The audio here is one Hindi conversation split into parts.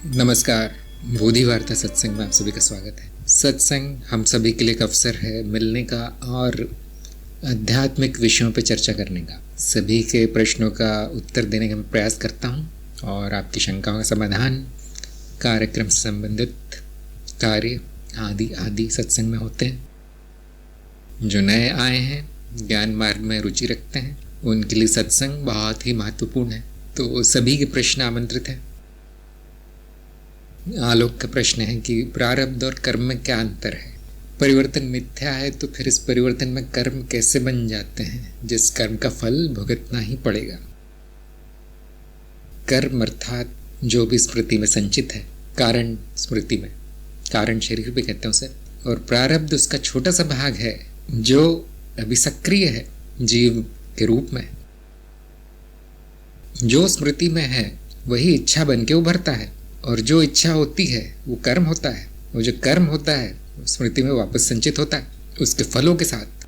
नमस्कार। बोधि वार्ता सत्संग में आप सभी का स्वागत है। सत्संग हम सभी के लिए एक अवसर है मिलने का और आध्यात्मिक विषयों पर चर्चा करने का। सभी के प्रश्नों का उत्तर देने का मैं प्रयास करता हूँ और आपकी शंकाओं का समाधान, कार्यक्रम से संबंधित कार्य आदि आदि सत्संग में होते हैं। जो नए आए हैं, ज्ञान मार्ग में रुचि रखते हैं, उनके लिए सत्संग बहुत ही महत्वपूर्ण है। तो सभी के प्रश्न आमंत्रित हैं। आलोक का प्रश्न है कि प्रारब्ध और कर्म में क्या अंतर है? परिवर्तन मिथ्या है तो फिर इस परिवर्तन में कर्म कैसे बन जाते हैं जिस कर्म का फल भुगतना ही पड़ेगा? कर्म अर्थात जो भी स्मृति में संचित है, कारण स्मृति में, कारण शरीर भी कहते हैं उसे, और प्रारब्ध उसका छोटा सा भाग है जो अभी सक्रिय है जीव के रूप में। जो स्मृति में है वही इच्छा बन के उभरता है, और जो इच्छा होती है वो कर्म होता है, और जो कर्म होता है वो स्मृति में वापस संचित होता है उसके फलों के साथ।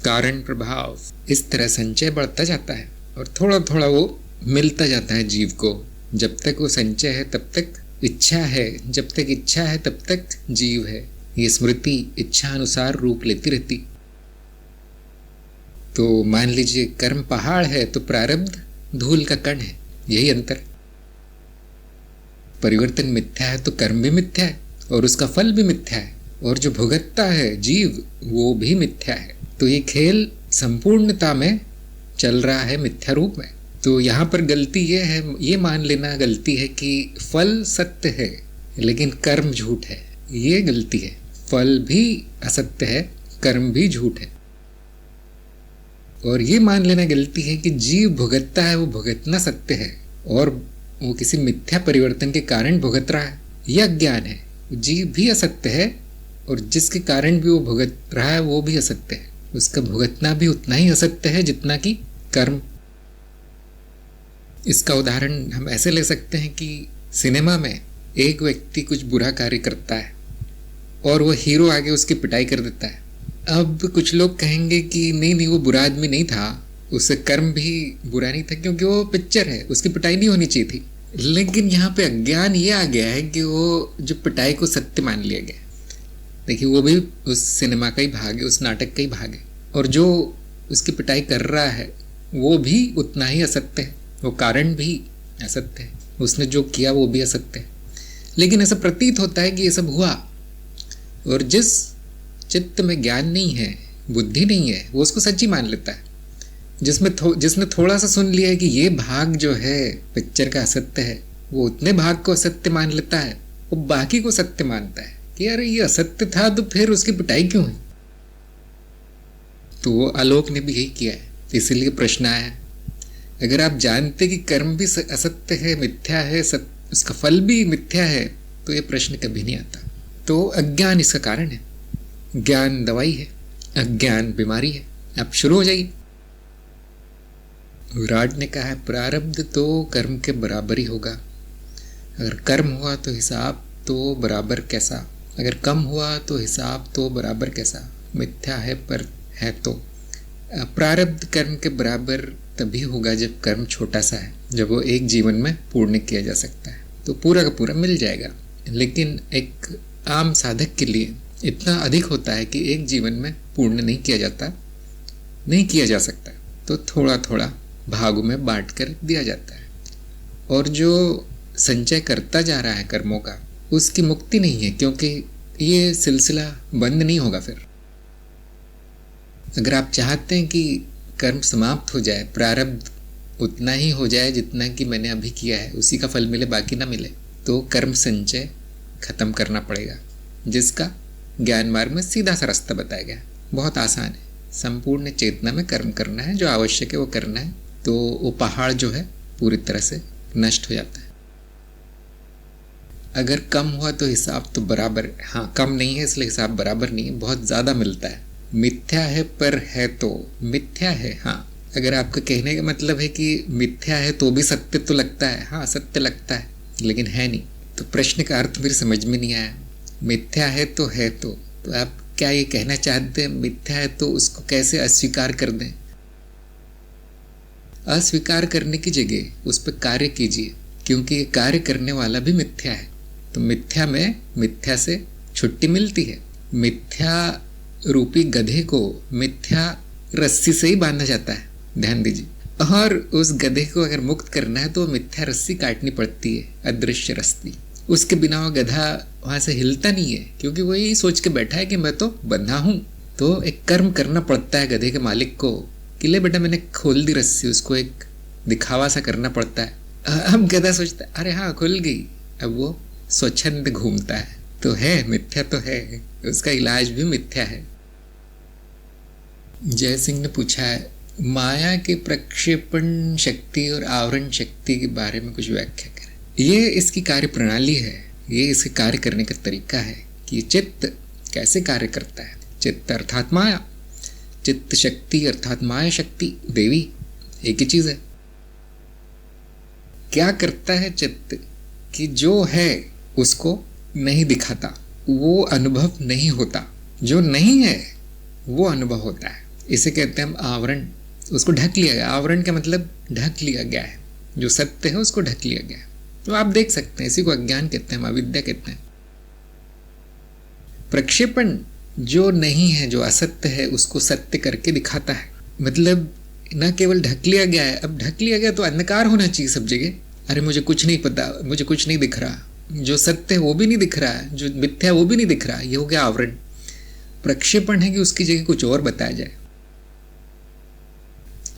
कारण प्रभाव इस तरह संचय बढ़ता जाता है और थोड़ा थोड़ा वो मिलता जाता है जीव को। जब तक वो संचय है तब तक इच्छा है, जब तक इच्छा है तब तक जीव है। ये स्मृति इच्छा अनुसार रूप लेती रहती। तो मान लीजिए कर्म पहाड़ है तो प्रारब्ध धूल का कण है, यही अंतर। परिवर्तन मिथ्या है तो कर्म भी मिथ्या है और उसका फल भी मिथ्या है, और जो भुगतता है जीव वो भी मिथ्या है। तो ये खेल संपूर्णता में चल रहा है मिथ्या रूप में। तो यहाँ पर गलती ये है, ये मान लेना गलती है कि फल सत्य है लेकिन कर्म झूठ है। ये गलती है। फल भी असत्य है, कर्म भी झूठ है। और ये मान लेना गलती है कि जीव भुगतता है, वो भुगतना सत्य है और वो किसी मिथ्या परिवर्तन के कारण भुगत रहा है। यह अज्ञान है। जीव भी असत्य है और जिसके कारण भी वो भुगत रहा है वो भी असत्य है। उसका भुगतना भी उतना ही असत्य है जितना कि कर्म। इसका उदाहरण हम ऐसे ले सकते हैं कि सिनेमा में एक व्यक्ति कुछ बुरा कार्य करता है और वो हीरो आगे उसकी पिटाई कर देता है। अब कुछ लोग कहेंगे कि नहीं वो बुरा आदमी नहीं था, उससे कर्म भी बुरा नहीं था क्योंकि वो पिक्चर है, उसकी पिटाई नहीं होनी चाहिए थी। लेकिन यहाँ पे अज्ञान ये आ गया है कि वो जो पिटाई को सत्य मान लिया गया। देखिए वो भी उस सिनेमा का ही भाग है, उस नाटक का ही भाग है, और जो उसकी पिटाई कर रहा है वो भी उतना ही असत्य है। वो कारण भी असत्य है, उसने जो किया वो भी असत्य है। लेकिन ऐसा प्रतीत होता है कि ये सब हुआ, और जिस चित्त में ज्ञान नहीं है, बुद्धि नहीं है, वो उसको सच्ची मान लेता है। जिसने थोड़ा सा सुन लिया है कि ये भाग जो है पिक्चर का असत्य है, वो उतने भाग को असत्य मान लेता है, वो बाकी को सत्य मानता है कि यार ये असत्य था तो फिर उसकी पिटाई क्यों है। तो वो आलोक ने भी यही किया है, इसलिए प्रश्न आया। अगर आप जानते कि कर्म भी असत्य है, मिथ्या है, उसका फल भी मिथ्या है, तो ये प्रश्न कभी नहीं आता। तो अज्ञान इसका कारण है। ज्ञान दवाई है, अज्ञान बीमारी है। आप शुरू हो जाइए। विराट ने कहा है प्रारब्ध तो कर्म के बराबर ही होगा। अगर कर्म हुआ तो हिसाब तो बराबर कैसा, अगर कम हुआ तो हिसाब तो बराबर कैसा। मिथ्या है पर है तो। प्रारब्ध कर्म के बराबर तभी होगा जब कर्म छोटा सा है, जब वो एक जीवन में पूर्ण किया जा सकता है तो पूरा का पूरा मिल जाएगा। लेकिन एक आम साधक के लिए इतना अधिक होता है कि एक जीवन में पूर्ण नहीं किया जा सकता, तो थोड़ा थोड़ा भागों में बांट कर दिया जाता है। और जो संचय करता जा रहा है कर्मों का, उसकी मुक्ति नहीं है, क्योंकि ये सिलसिला बंद नहीं होगा। फिर अगर आप चाहते हैं कि कर्म समाप्त हो जाए, प्रारब्ध उतना ही हो जाए जितना कि मैंने अभी किया है, उसी का फल मिले बाकी ना मिले, तो कर्म संचय खत्म करना पड़ेगा, जिसका ज्ञान मार्ग में सीधा सा रास्ता बताया गया। बहुत आसान है। संपूर्ण चेतना में कर्म करना है, जो आवश्यक है वो करना है, तो वो पहाड़ जो है पूरी तरह से नष्ट हो जाता है। अगर कम हुआ तो हिसाब तो बराबर, हाँ कम नहीं है इसलिए हिसाब बराबर नहीं है, बहुत ज़्यादा मिलता है। मिथ्या है पर है तो मिथ्या है, हाँ। अगर आपका कहने का मतलब है कि मिथ्या है तो भी सत्य तो लगता है, हाँ सत्य लगता है लेकिन है नहीं, तो प्रश्न का अर्थ मेरी समझ में नहीं आया। मिथ्या है तो आप क्या ये कहना चाहते हैं मिथ्या है तो उसको कैसे अस्वीकार कर दें? अस्वीकार करने की जगह उस पर कार्य कीजिए क्योंकि ये कार्य करने वाला भी मिथ्या है। तो मिथ्या में मिथ्या से छुट्टी मिलती है। मिथ्या रूपी गधे को मिथ्या रस्सी से ही बांधा जाता है, ध्यान दीजिए। और उस गधे को अगर मुक्त करना है तो मिथ्या रस्सी काटनी पड़ती है, अदृश्य रस्सी। उसके बिना वो गधा वहां से हिलता नहीं है, क्योंकि वो यही सोच के बैठा है कि मैं तो बंधा हूं। तो एक कर्म करना पड़ता है गधे के मालिक को कि ले बेटा मैंने खोल दी रस्सी, उसको एक दिखावा सा करना पड़ता है। अब गधा सोचता है अरे हाँ खुल गई, अब वो स्वच्छंद घूमता है। तो है, मिथ्या तो है, उसका इलाज भी मिथ्या है। जय सिंह ने पूछा है, माया के प्रक्षेपण शक्ति और आवरण शक्ति के बारे में कुछ व्याख्या करें। ये इसकी कार्य प्रणाली है, ये इसके कार्य करने का तरीका है कि चित्त कैसे कार्य करता है। चित्त अर्थात माया, चित्त शक्ति अर्थात माया शक्ति, देवी एक ही चीज है। क्या करता है चित्त कि जो है उसको नहीं दिखाता, वो अनुभव नहीं होता। जो नहीं है वो अनुभव होता है। इसे कहते हैं हम आवरण। उसको ढक लिया गया। आवरण का मतलब ढक लिया गया है, जो सत्य है उसको ढक लिया गया है। तो आप देख सकते हैं, इसी को अज्ञान कहते हैं, अविद्या कहते हैं। प्रक्षेपण जो नहीं है, जो असत्य है, उसको सत्य करके दिखाता है। मतलब न केवल ढक लिया गया है, अब ढक लिया गया तो अंधकार होना चाहिए सब जगह। अरे मुझे कुछ नहीं पता, मुझे कुछ नहीं दिख रहा, जो सत्य है वो भी नहीं दिख रहा है, जो मिथ्या है वो भी नहीं दिख रहा, ये हो गया आवरण। प्रक्षेपण है कि उसकी जगह कुछ और बताया जाए।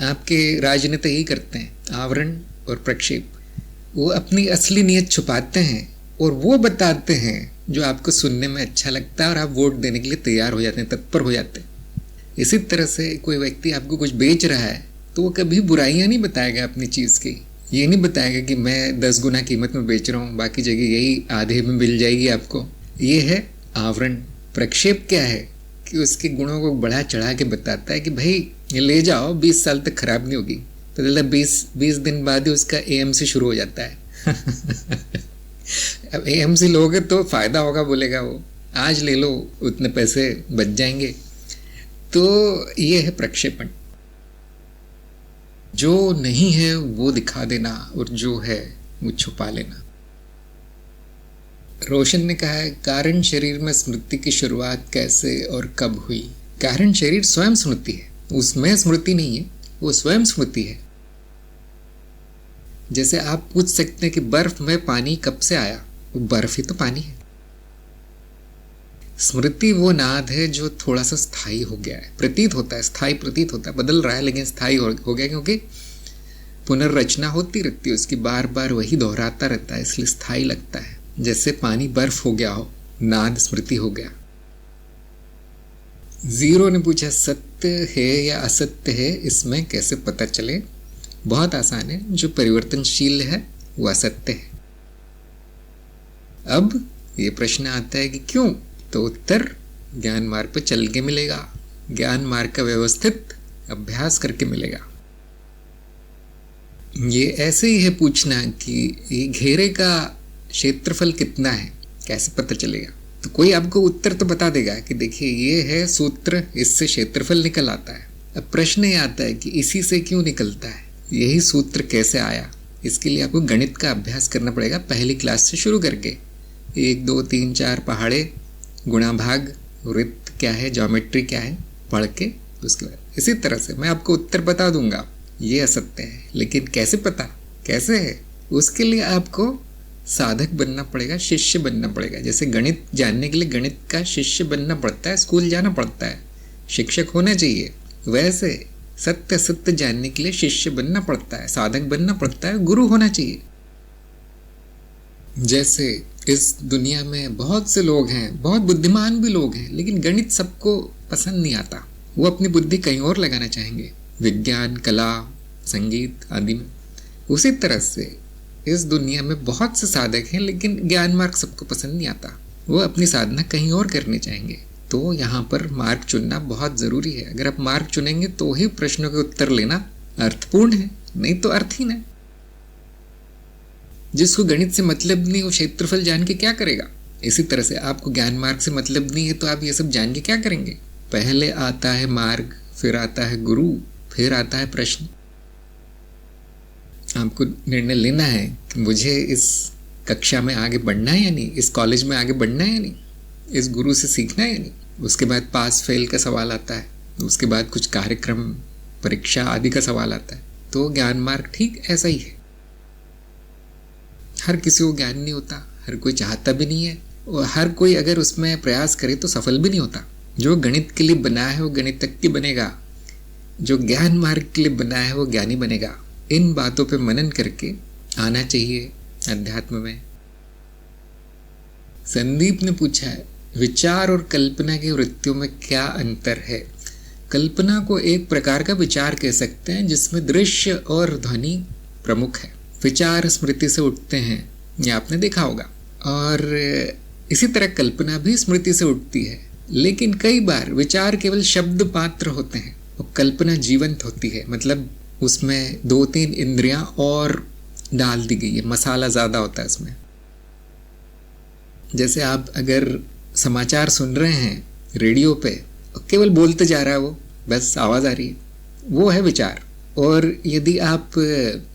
आपके राजनेता यही करते हैं, आवरण और प्रक्षेप। वो अपनी असली नीयत छुपाते हैं और वो बताते हैं जो आपको सुनने में अच्छा लगता है, और आप वोट देने के लिए तैयार हो जाते हैं, तत्पर हो जाते हैं। इसी तरह से कोई व्यक्ति आपको कुछ बेच रहा है तो वो कभी बुराइयां नहीं बताएगा अपनी चीज़ की। ये नहीं बताएगा कि मैं 10 गुना कीमत में बेच रहा हूँ, बाकी जगह यही आधे में मिल जाएगी आपको। ये है आवरण। प्रक्षेप क्या है कि उसके गुणों को बढ़ा चढ़ा के बताता है कि भाई ये ले जाओ, 20 साल तक खराब नहीं होगी। तो मतलब 20 दिन बाद ही उसका AMC शुरू हो जाता है। अब AMC लोगे तो फायदा होगा, बोलेगा वो, आज ले लो उतने पैसे बच जाएंगे। तो ये है प्रक्षेपण। जो नहीं है वो दिखा देना और जो है वो छुपा लेना। रोशन ने कहा है, कारण शरीर में स्मृति की शुरुआत कैसे और कब हुई। कारण शरीर स्वयं स्मृति है, उसमें स्मृति नहीं है, वो स्वयं स्मृति है। जैसे आप पूछ सकते हैं कि बर्फ में पानी कब से आया, वो बर्फ ही तो पानी है। स्मृति वो नाद है जो थोड़ा सा स्थायी हो गया है, प्रतीत होता है, स्थायी प्रतीत होता है, बदल रहा है लेकिन स्थायी हो गया, क्योंकि पुनर्रचना होती रहती है उसकी, बार बार वही दोहराता रहता है, इसलिए स्थायी लगता है। जैसे पानी बर्फ हो गया हो, नाद स्मृति हो गया। जीरो ने पूछा, सत्य है या असत्य है, इसमें कैसे पता चले। बहुत आसान है, जो परिवर्तनशील है वो असत्य है। अब ये प्रश्न आता है कि क्यों, तो उत्तर ज्ञान मार्ग पर चल के मिलेगा, ज्ञान मार्ग का व्यवस्थित अभ्यास करके मिलेगा। ये ऐसे ही है पूछना कि ये घेरे का क्षेत्रफल कितना है, कैसे पता चलेगा। तो कोई आपको उत्तर तो बता देगा कि देखिए ये है सूत्र, इससे क्षेत्रफल निकल आता है। अब प्रश्न ये आता है कि इसी से क्यों निकलता है, यही सूत्र कैसे आया। इसके लिए आपको गणित का अभ्यास करना पड़ेगा, पहली क्लास से शुरू करके 1 2 3 4 पहाड़े, गुणा भाग, वृत्त क्या है, ज्योमेट्री क्या है, पढ़ के उसके बाद इसी तरह से मैं आपको उत्तर बता दूंगा ये असत्य है। लेकिन कैसे पता, कैसे है, उसके लिए आपको साधक बनना पड़ेगा, शिष्य बनना पड़ेगा। जैसे गणित जानने के लिए गणित का शिष्य बनना पड़ता है, स्कूल जाना पड़ता है, शिक्षक होना चाहिए, वैसे सत्य सत्य जानने के लिए शिष्य बनना पड़ता है, साधक बनना पड़ता है, गुरु होना चाहिए। जैसे इस दुनिया में बहुत से लोग हैं, बहुत बुद्धिमान भी लोग हैं, लेकिन गणित सबको पसंद नहीं आता, वो अपनी बुद्धि कहीं और लगाना चाहेंगे, विज्ञान, कला, संगीत आदि में। उसी तरह से इस दुनिया में बहुत से साधक हैं, लेकिन ज्ञान मार्ग सबको पसंद नहीं आता, वो अपनी साधना कहीं और करने चाहेंगे। तो यहाँ पर मार्ग चुनना बहुत ज़रूरी है। अगर आप मार्ग चुनेंगे तो ही प्रश्नों के उत्तर लेना अर्थपूर्ण है, नहीं तो अर्थहीन है। जिसको गणित से मतलब नहीं, वो क्षेत्रफल जान के क्या करेगा। इसी तरह से आपको ज्ञान मार्ग से मतलब नहीं है तो आप ये सब जान के क्या करेंगे। पहले आता है मार्ग, फिर आता है गुरु, फिर आता है प्रश्न। आपको निर्णय लेना है कि मुझे इस कक्षा में आगे बढ़ना है या नहीं, इस कॉलेज में आगे बढ़ना है या नहीं, इस गुरु से सीखना है या नहीं। उसके बाद पास फेल का सवाल आता है, उसके बाद कुछ कार्यक्रम परीक्षा आदि का सवाल आता है। तो ज्ञान मार्ग ठीक ऐसा ही है। हर किसी को ज्ञान नहीं होता, हर कोई चाहता भी नहीं है, और हर कोई अगर उसमें प्रयास करे तो सफल भी नहीं होता। जो गणित के लिए बना है वो गणितज्ञ बनेगा, जो ज्ञान मार्ग के लिए बना है वो ज्ञानी बनेगा। इन बातों पे मनन करके आना चाहिए अध्यात्म में। संदीप ने पूछा है, विचार और कल्पना की वृत्तियों में क्या अंतर है? कल्पना को एक प्रकार का विचार कह सकते हैं जिसमें दृश्य और ध्वनि प्रमुख है। विचार स्मृति से उठते हैं, ये आपने देखा होगा, और इसी तरह कल्पना भी स्मृति से उठती है। लेकिन कई बार विचार केवल शब्द पात्र होते हैं और कल्पना जीवंत होती है, मतलब उसमें 2-3 इंद्रियां और डाल दी गई है, मसाला ज़्यादा होता है इसमें। जैसे आप अगर समाचार सुन रहे हैं रेडियो पे, केवल बोलते जा रहा है वो, बस आवाज़ आ रही है, वो है विचार। और यदि आप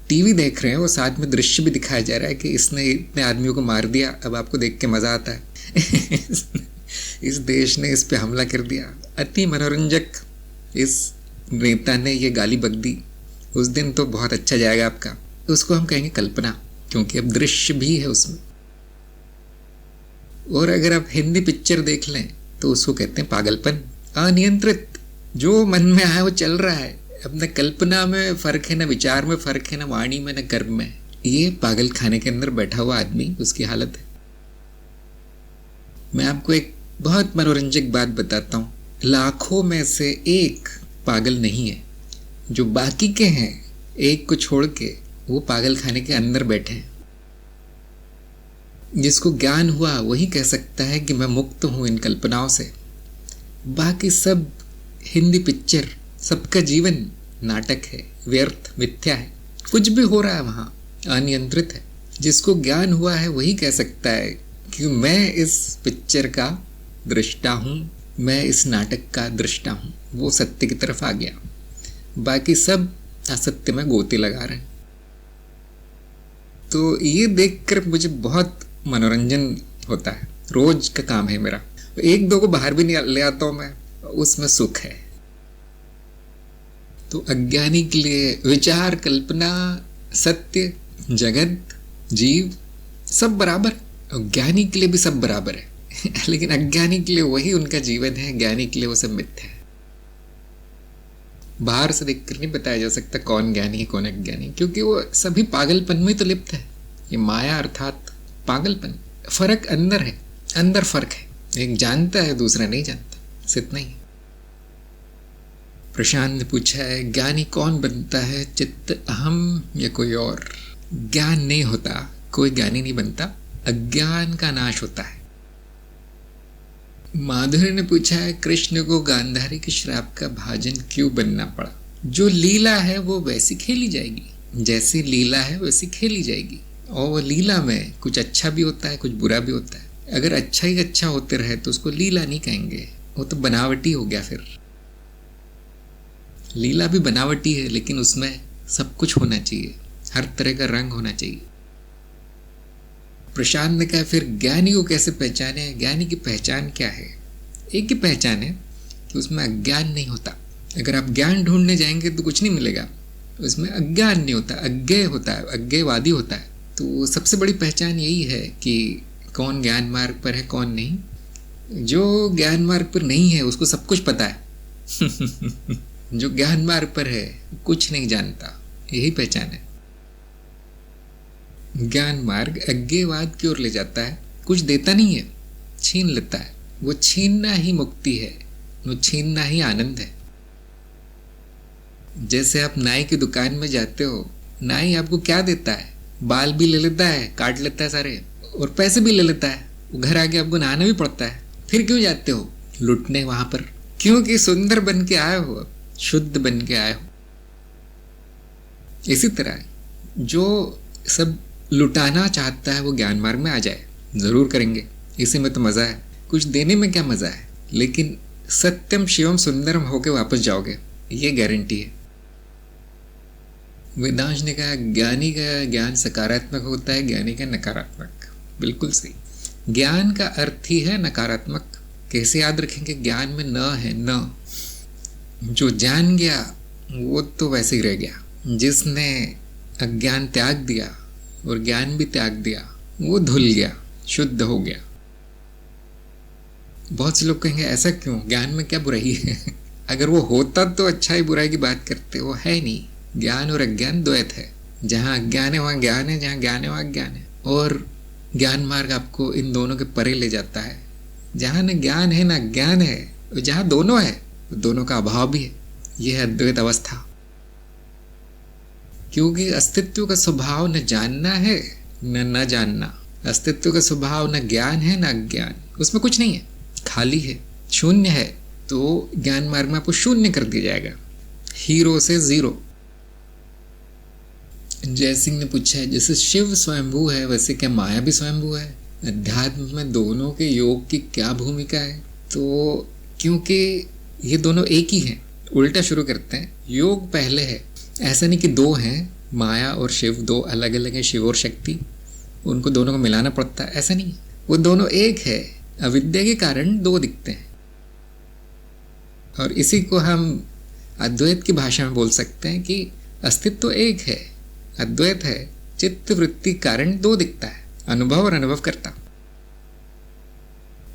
टीवी देख रहे हैं, वो साथ में दृश्य भी दिखाया जा रहा है कि इसने इतने आदमियों को मार दिया, अब आपको देख के मज़ा आता है इस देश ने इस पे हमला कर दिया, अति मनोरंजक, इस नेता ने ये गाली बक दी, उस दिन तो बहुत अच्छा जाएगा आपका। उसको हम कहेंगे कल्पना, क्योंकि अब दृश्य भी है उसमें। और अगर आप हिंदी पिक्चर देख लें तो उसको कहते हैं पागलपन, अनियंत्रित, जो मन में आया वो चल रहा है। अब न कल्पना में फ़र्क है, न विचार में फ़र्क है, न वाणी में, न कर्म में। ये पागल खाने के अंदर बैठा हुआ आदमी, उसकी हालत है। मैं आपको एक बहुत मनोरंजक बात बताता हूँ। लाखों में से एक पागल नहीं है, जो बाकी के हैं एक को छोड़ के वो पागल खाने के अंदर बैठे हैं। जिसको ज्ञान हुआ वही कह सकता है कि मैं मुक्त हूँ इन कल्पनाओं से। बाकी सब हिंदी पिक्चर, सबका जीवन नाटक है, व्यर्थ, मिथ्या है, कुछ भी हो रहा है वहाँ, अनियंत्रित है। जिसको ज्ञान हुआ है वही कह सकता है कि मैं इस पिक्चर का दृष्टा हूँ, मैं इस नाटक का दृष्टा हूँ। वो सत्य की तरफ आ गया, बाकी सब असत्य में गोते लगा रहे हैं। तो ये देखकर मुझे बहुत मनोरंजन होता है, रोज का काम है मेरा। एक दो को बाहर भी नहीं ले आता हूँ मैं, उसमें सुख है। तो अज्ञानी के लिए विचार, कल्पना, सत्य, जगत, जीव सब बराबर, और ज्ञानी के लिए भी सब बराबर है लेकिन अज्ञानी के लिए वही उनका जीवन है, ज्ञानी के लिए वो सब मिथ्या है। बाहर से देखकर नहीं बताया जा सकता कौन ज्ञानी है कौन अज्ञानी, क्योंकि वो सभी पागलपन में तो लिप्त है। ये माया अर्थात पागलपन। फर्क अंदर है, अंदर फर्क है, एक जानता है दूसरा नहीं जानता, सिर्फ नहीं। प्रशांत ने पूछा है, ज्ञानी कौन बनता है, चित्त अहम या कोई और? ज्ञान नहीं होता, कोई ज्ञानी नहीं बनता, अज्ञान का नाश होता है। माधुरी ने पूछा है, कृष्ण को गांधारी के श्राप का भाजन क्यों बनना पड़ा? जो लीला है वो वैसी खेली जाएगी, जैसी लीला है वैसी खेली जाएगी। और वो लीला में कुछ अच्छा भी होता है, कुछ बुरा भी होता है। अगर अच्छा ही अच्छा होते रहे तो उसको लीला नहीं कहेंगे, वो तो बनावटी हो गया। फिर लीला भी बनावटी है, लेकिन उसमें सब कुछ होना चाहिए, हर तरह का रंग होना चाहिए। प्रशांत ने कहा, फिर ज्ञानी को कैसे पहचाने? ज्ञानी की पहचान क्या है? एक ही पहचान है कि उसमें अज्ञान नहीं होता। अगर आप ज्ञान ढूंढने जाएंगे तो कुछ नहीं मिलेगा, उसमें अज्ञान नहीं होता, अज्ञेय होता है, अज्ञेयवादी होता है। तो सबसे बड़ी पहचान यही है कि कौन ज्ञान मार्ग पर है कौन नहीं। जो ज्ञान मार्ग पर नहीं है उसको सब कुछ पता है जो ज्ञान मार्ग पर है कुछ नहीं जानता, यही पहचान है। ज्ञान मार्ग अज्ञेयवाद की ओर ले जाता है, कुछ देता नहीं है, छीन लेता है। वो छीनना ही मुक्ति है, वो छीनना ही आनंद है। जैसे आप नाई की दुकान में जाते हो, नाई आपको क्या देता है? बाल भी ले लेता है, काट लेता है सारे, और पैसे भी ले लेता है। वो घर आके आपको नहाना भी पड़ता है। फिर क्यों जाते हो? लुटने वहां पर। क्योंकि सुंदर बन के आए हो, शुद्ध बन के आए हो। इसी तरह जो सब लुटाना चाहता है वो ज्ञान मार्ग में आ जाए, जरूर करेंगे, इसी में तो मजा है। कुछ देने में क्या मजा है, लेकिन सत्यम शिवम सुंदरम होके वापस जाओगे, ये गारंटी है। वेदांश ने कहा ज्ञानी का ज्ञान सकारात्मक होता है, ज्ञानी का नकारात्मक। बिल्कुल सही। ज्ञान का अर्थ ही है नकारात्मक। कैसे याद रखेंगे? ज्ञान में न है, न। जो जान गया वो तो वैसे ही रह गया, जिसने अज्ञान त्याग दिया और ज्ञान भी त्याग दिया वो धुल गया, शुद्ध हो गया। बहुत से लोग कहेंगे ऐसा क्यों, ज्ञान में क्या बुराई है? अगर वो होता तो अच्छा ही बुराई की बात करते, वो है नहीं। ज्ञान और अज्ञान द्वैत है। जहाँ अज्ञान है वहाँ ज्ञान है, जहाँ ज्ञान है वहाँ अज्ञान है। और ज्ञान मार्ग आपको इन दोनों के परे ले जाता है। जहाँ न ज्ञान है न अज्ञान है, जहाँ दोनों है दोनों का अभाव भी है। यह है अद्वैत अवस्था। क्योंकि अस्तित्व का स्वभाव न जानना है न जानना। अस्तित्व का स्वभाव न ज्ञान है न अज्ञान, उसमें कुछ नहीं है, खाली है, शून्य है। तो ज्ञान मार्ग में आपको शून्य कर दिया जाएगा, हीरो से जीरो। जय सिंह ने पूछा है जैसे शिव स्वयंभू है वैसे क्या माया भी स्वयंभू है? अध्यात्म में दोनों के योग की क्या भूमिका है? तो क्योंकि ये दोनों एक ही हैं, उल्टा शुरू करते हैं। योग पहले है। ऐसा नहीं कि दो हैं, माया और शिव दो अलग अलग हैं, शिव और शक्ति, उनको दोनों को मिलाना पड़ता है, ऐसा नहीं। वो दोनों एक है, अविद्या के कारण दो दिखते हैं। और इसी को हम अद्वैत की भाषा में बोल सकते हैं कि अस्तित्व एक है, अद्वैत है। चित्त वृत्ति कारण दो दिखता है, अनुभव और अनुभव करता।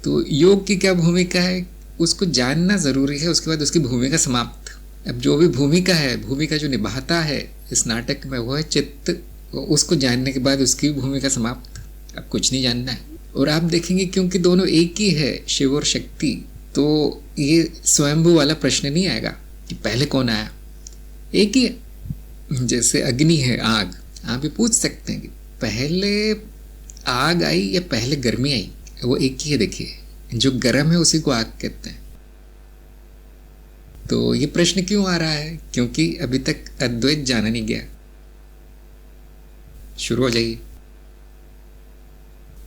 तो योग की क्या भूमिका है उसको जानना जरूरी है, उसके बाद उसकी भूमिका समाप्त। अब जो भी भूमिका है, भूमिका जो निभाता है इस नाटक में वो है चित्त। उसको जानने के बाद उसकी भूमिका समाप्त, अब कुछ नहीं जानना है। और आप देखेंगे क्योंकि दोनों एक ही है, शिव और शक्ति, तो ये स्वयंभू वाला प्रश्न नहीं आएगा कि पहले कौन आया, एक ही है। जैसे अग्नि है, आग, आप भी पूछ सकते हैं कि पहले आग आई या पहले गर्मी आई, वो एक ही है। देखिए जो गर्म है उसी को आग कहते हैं। तो ये प्रश्न क्यों आ रहा है? क्योंकि अभी तक अद्वैत जाना नहीं गया। शुरू हो जाइए।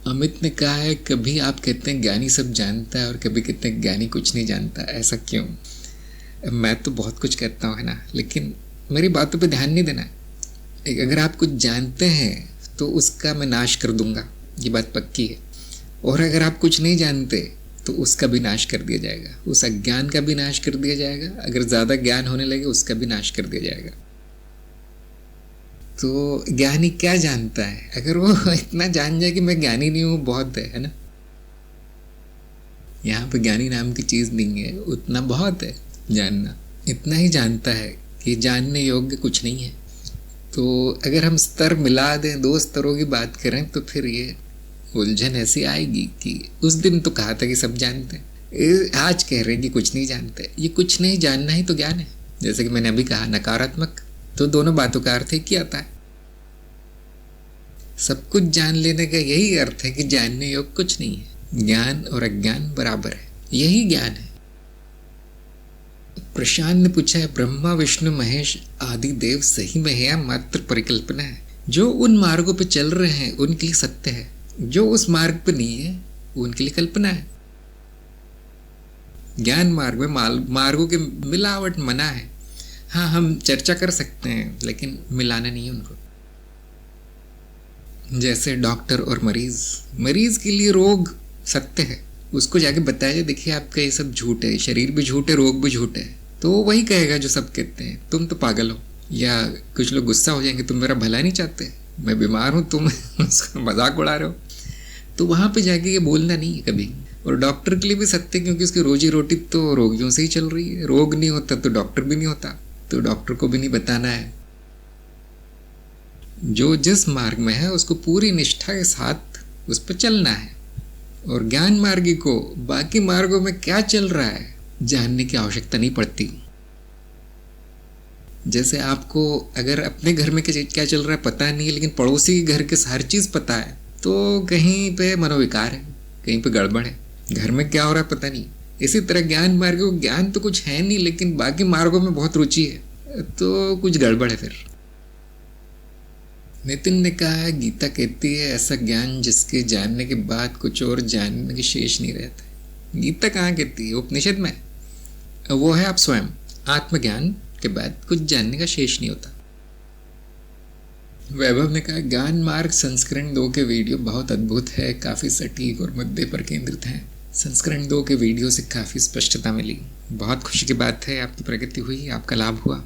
अमित ने कहा है कभी आप कहते हैं ज्ञानी सब जानता है और कभी कहते हैं ज्ञानी कुछ नहीं जानता, ऐसा क्यों? मैं तो बहुत कुछ कहता हूँ, है ना, लेकिन मेरी बातों पे ध्यान नहीं देना। अगर आप कुछ जानते हैं तो उसका मैं नाश कर दूंगा, ये बात पक्की है। और अगर आप कुछ नहीं जानते तो उसका भी नाश कर दिया जाएगा, उस अज्ञान का भी नाश कर दिया जाएगा। अगर ज़्यादा ज्ञान होने लगे उसका भी नाश कर दिया जाएगा। तो ज्ञानी क्या जानता है? अगर वो इतना जान जाए कि मैं ज्ञानी नहीं हूँ, बहुत है ना। यहाँ पे ज्ञानी नाम की चीज़ नहीं है, उतना बहुत है जानना। इतना ही जानता है कि जानने योग्य कुछ नहीं है। तो अगर हम स्तर मिला दें, दो स्तरों की बात करें, तो फिर ये उलझन ऐसी आएगी कि उस दिन तो कहा था कि सब जानते हैं, आज कह रहे हैं कि कुछ नहीं जानते। ये कुछ नहीं जानना ही तो ज्ञान है। जैसे कि मैंने अभी कहा नकारात्मक, तो दोनों बातों का अर्थ एक ही आता है। सब कुछ जान लेने का यही अर्थ है कि जानने योग्य कुछ नहीं है। ज्ञान और अज्ञान बराबर है, यही ज्ञान है। प्रशांत ने पूछा है ब्रह्मा विष्णु महेश आदि देव सही में है या मात्र परिकल्पना है? जो उन मार्गों पे चल रहे हैं उनके लिए सत्य है, जो उस मार्ग पे नहीं है उनके लिए कल्पना है। ज्ञान मार्ग में मार्गों के मिलावट मना है। हाँ, हम चर्चा कर सकते हैं लेकिन मिलाना नहीं है उनको। जैसे डॉक्टर और मरीज के लिए रोग सत्य है, उसको जाके बताया जाए देखिए आपका ये सब झूठ है, शरीर भी झूठ है, रोग भी झूठ है, तो वही कहेगा जो सब कहते हैं तुम तो पागल हो। या कुछ लोग गुस्सा हो जाएंगे, तुम मेरा भला नहीं चाहते, मैं बीमार हूँ, तुम उसका मजाक उड़ा रहे हो। तो वहाँ पे जाके ये बोलना नहीं है कभी। और डॉक्टर के लिए भी सत्य, क्योंकि उसकी रोजी रोटी तो रोगियों से ही चल रही है। रोग नहीं होता तो डॉक्टर भी नहीं होता, तो डॉक्टर को भी नहीं बताना है। जो जिस मार्ग में है उसको पूरी निष्ठा के साथ उस पर चलना है। और ज्ञान मार्गी को बाकी मार्गों में क्या चल रहा है जानने की आवश्यकता नहीं पड़ती। जैसे आपको अगर अपने घर में क्या चल रहा है पता नहीं है, लेकिन पड़ोसी के घर के हर चीज़ पता है, तो कहीं पे मनोविकार है, कहीं पे गड़बड़ है। घर में क्या हो रहा है पता नहीं। इसी तरह ज्ञान मार्ग को ज्ञान तो कुछ है नहीं, लेकिन बाकी मार्गों में बहुत रुचि है, तो कुछ गड़बड़ है फिर। नितिन ने कहा है गीता कहती है ऐसा ज्ञान जिसके जानने के बाद कुछ और जानने के शेष नहीं रहता। गीता कहाँ कहती है? उपनिषद में। वो है आप स्वयं, आत्मज्ञान के बाद कुछ जानने का शेष नहीं होता। वैभव ने कहा, ज्ञान मार्ग संस्करण 2 के वीडियो बहुत अद्भुत है, काफ़ी सटीक और मुद्दे पर केंद्रित हैं। संस्करण 2 के वीडियो से काफ़ी स्पष्टता मिली। बहुत खुशी की बात है, आपकी प्रगति हुई, आपका लाभ हुआ,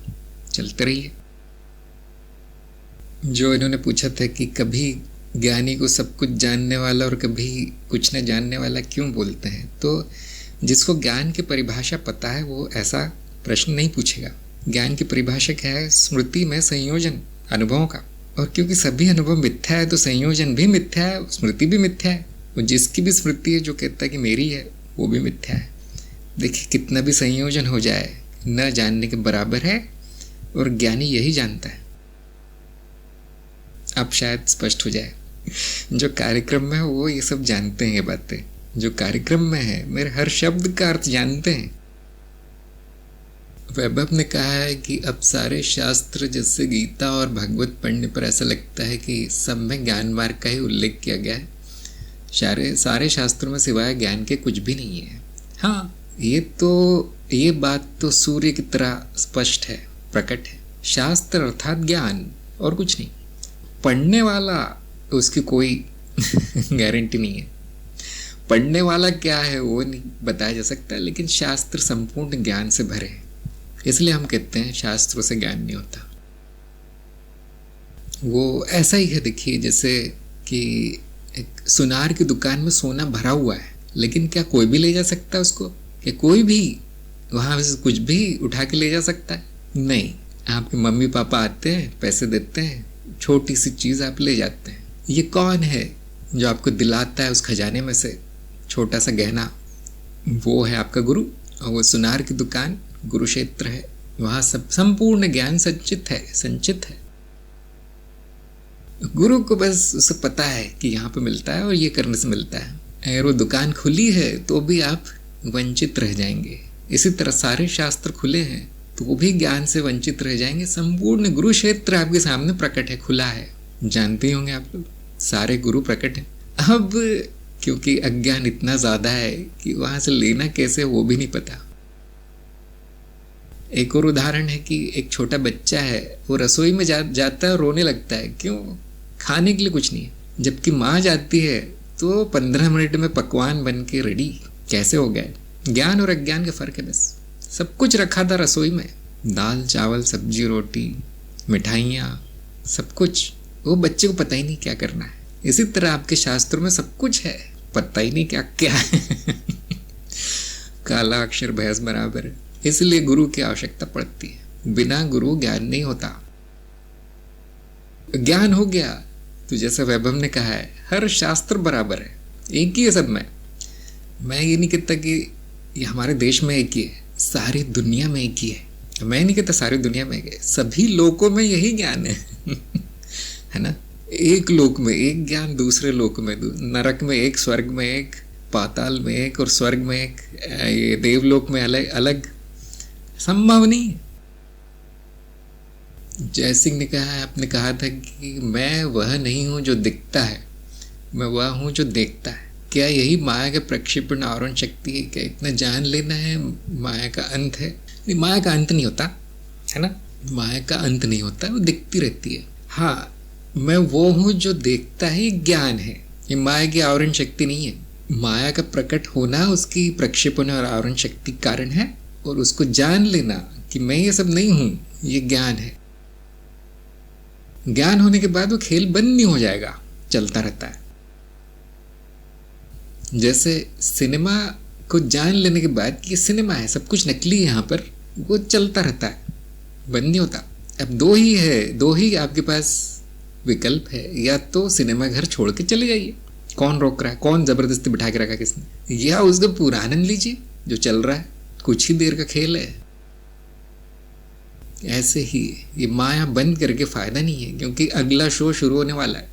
चलते रहिए। जो इन्होंने पूछा था कि कभी ज्ञानी को सब कुछ जानने वाला और कभी कुछ न जानने वाला क्यों बोलते हैं, तो जिसको ज्ञान की परिभाषा पता है वो ऐसा प्रश्न नहीं पूछेगा। ज्ञान की परिभाषा क्या है? स्मृति में संयोजन अनुभवों का, और क्योंकि सभी अनुभव मिथ्या है तो संयोजन भी मिथ्या है, स्मृति भी मिथ्या है। और जिसकी भी स्मृति है जो कहता है कि मेरी है, वो भी मिथ्या है। देखिए, कितना भी संयोजन हो जाए न जानने के बराबर है, और ज्ञानी यही जानता है। अब शायद स्पष्ट हो जाए। जो कार्यक्रम में है वो ये सब जानते हैं, ये बातें जो कार्यक्रम में है मेरे हर शब्द का अर्थ जानते हैं। वैभव ने कहा है कि अब सारे शास्त्र जैसे गीता और भागवत पढ़ने पर ऐसा लगता है कि सब में ज्ञान मार्ग का ही उल्लेख किया गया है। सारे शास्त्रों में सिवाय ज्ञान के कुछ भी नहीं है। हाँ, ये बात तो सूर्य की तरह स्पष्ट है, प्रकट है। शास्त्र अर्थात ज्ञान और कुछ नहीं। पढ़ने वाला उसकी कोई गारंटी नहीं है। पढ़ने वाला क्या है वो नहीं बताया जा सकता, लेकिन शास्त्र संपूर्ण ज्ञान से भरे हैं। इसलिए हम कहते हैं शास्त्रों से ज्ञान नहीं होता। वो ऐसा ही है, देखिए, जैसे कि एक सुनार की दुकान में सोना भरा हुआ है, लेकिन क्या कोई भी ले जा सकता है उसको? क्या कोई भी वहाँ से कुछ भी उठा के ले जा सकता है? नहीं। आपके मम्मी पापा आते हैं, पैसे देते हैं, छोटी सी चीज़ आप ले जाते हैं। ये कौन है जो आपको दिलाता है उस खजाने में से छोटा सा गहना? वो है आपका गुरु। और वो सुनार की दुकान गुरु क्षेत्र है, वहाँ सब संपूर्ण ज्ञान संचित है। गुरु को बस उसे पता है कि यहाँ पे मिलता है और ये करने से मिलता है। अगर वो दुकान खुली है तो भी आप वंचित रह जाएंगे। इसी तरह सारे शास्त्र खुले हैं तो भी ज्ञान से वंचित रह जाएंगे। संपूर्ण गुरु क्षेत्र आपके सामने प्रकट है, खुला है। जानते होंगे आप लोग, सारे गुरु प्रकट है। अब क्योंकि अज्ञान इतना ज़्यादा है कि वहाँ से लेना कैसे वो भी नहीं पता। एक और उदाहरण है कि एक छोटा बच्चा है, वो रसोई में जाता है और रोने लगता है। क्यों? खाने के लिए कुछ नहीं है। जबकि माँ जाती है तो 15 मिनट में पकवान बन के रेडी। कैसे हो गया? ज्ञान और अज्ञान का फर्क है बस। सब कुछ रखा था रसोई में, दाल चावल सब्जी रोटी मिठाइयाँ सब कुछ। वो बच्चे को पता ही नहीं क्या करना है। इसी तरह आपके शास्त्रों में सब कुछ है, पता ही नहीं क्या क्या है। काला अक्षर भैंस बराबर है। इसलिए गुरु की आवश्यकता पड़ती है। बिना गुरु ज्ञान नहीं होता। ज्ञान हो गया तो जैसे वैभव ने कहा है, हर शास्त्र बराबर है, एक ही है सब में। मैं ये नहीं कहता कि ये हमारे देश में एक ही है, सारी दुनिया में एक ही है। मैं नहीं कहता सारी दुनिया में एक है, सभी लोकों में यही ज्ञान है। है ना? एक लोक में एक ज्ञान, दूसरे लोक में नरक में एक, स्वर्ग में एक, पाताल में एक और स्वर्ग में एक, ये देवलोक में अलग अलग। संभव नहीं। जय सिंह ने कहा, आपने कहा था कि मैं वह नहीं हूं जो दिखता है, मैं वह हूं जो देखता है। क्या यही माया के प्रक्षेपण आवरण शक्ति है? क्या इतना जान लेना है माया का अंत है? नहीं, माया का अंत नहीं होता, है ना? माया का अंत नहीं होता, वो दिखती रहती है। हाँ, मैं वो हूं जो देखता है, ये ज्ञान है, ये माया की आवरण शक्ति नहीं है। माया का प्रकट होना उसकी प्रक्षेपण और आवरण शक्ति कारण है, और उसको जान लेना कि मैं ये सब नहीं हूं, ये ज्ञान है। ज्ञान होने के बाद वो खेल बंद नहीं हो जाएगा, चलता रहता है। जैसे सिनेमा को जान लेने के बाद कि ये सिनेमा है, सब कुछ नकली है यहाँ पर, वो चलता रहता है, बंद नहीं होता। अब दो ही आपके पास विकल्प है, या तो सिनेमा घर छोड़ के चले जाइए, कौन रोक रहा है? कौन जबरदस्ती बिठा के रखा किसने? या उसका पूरा आनंद लीजिए जो चल रहा है, कुछ ही देर का खेल है। ऐसे ही ये माया बंद करके फायदा नहीं है, क्योंकि अगला शो शुरू होने वाला है,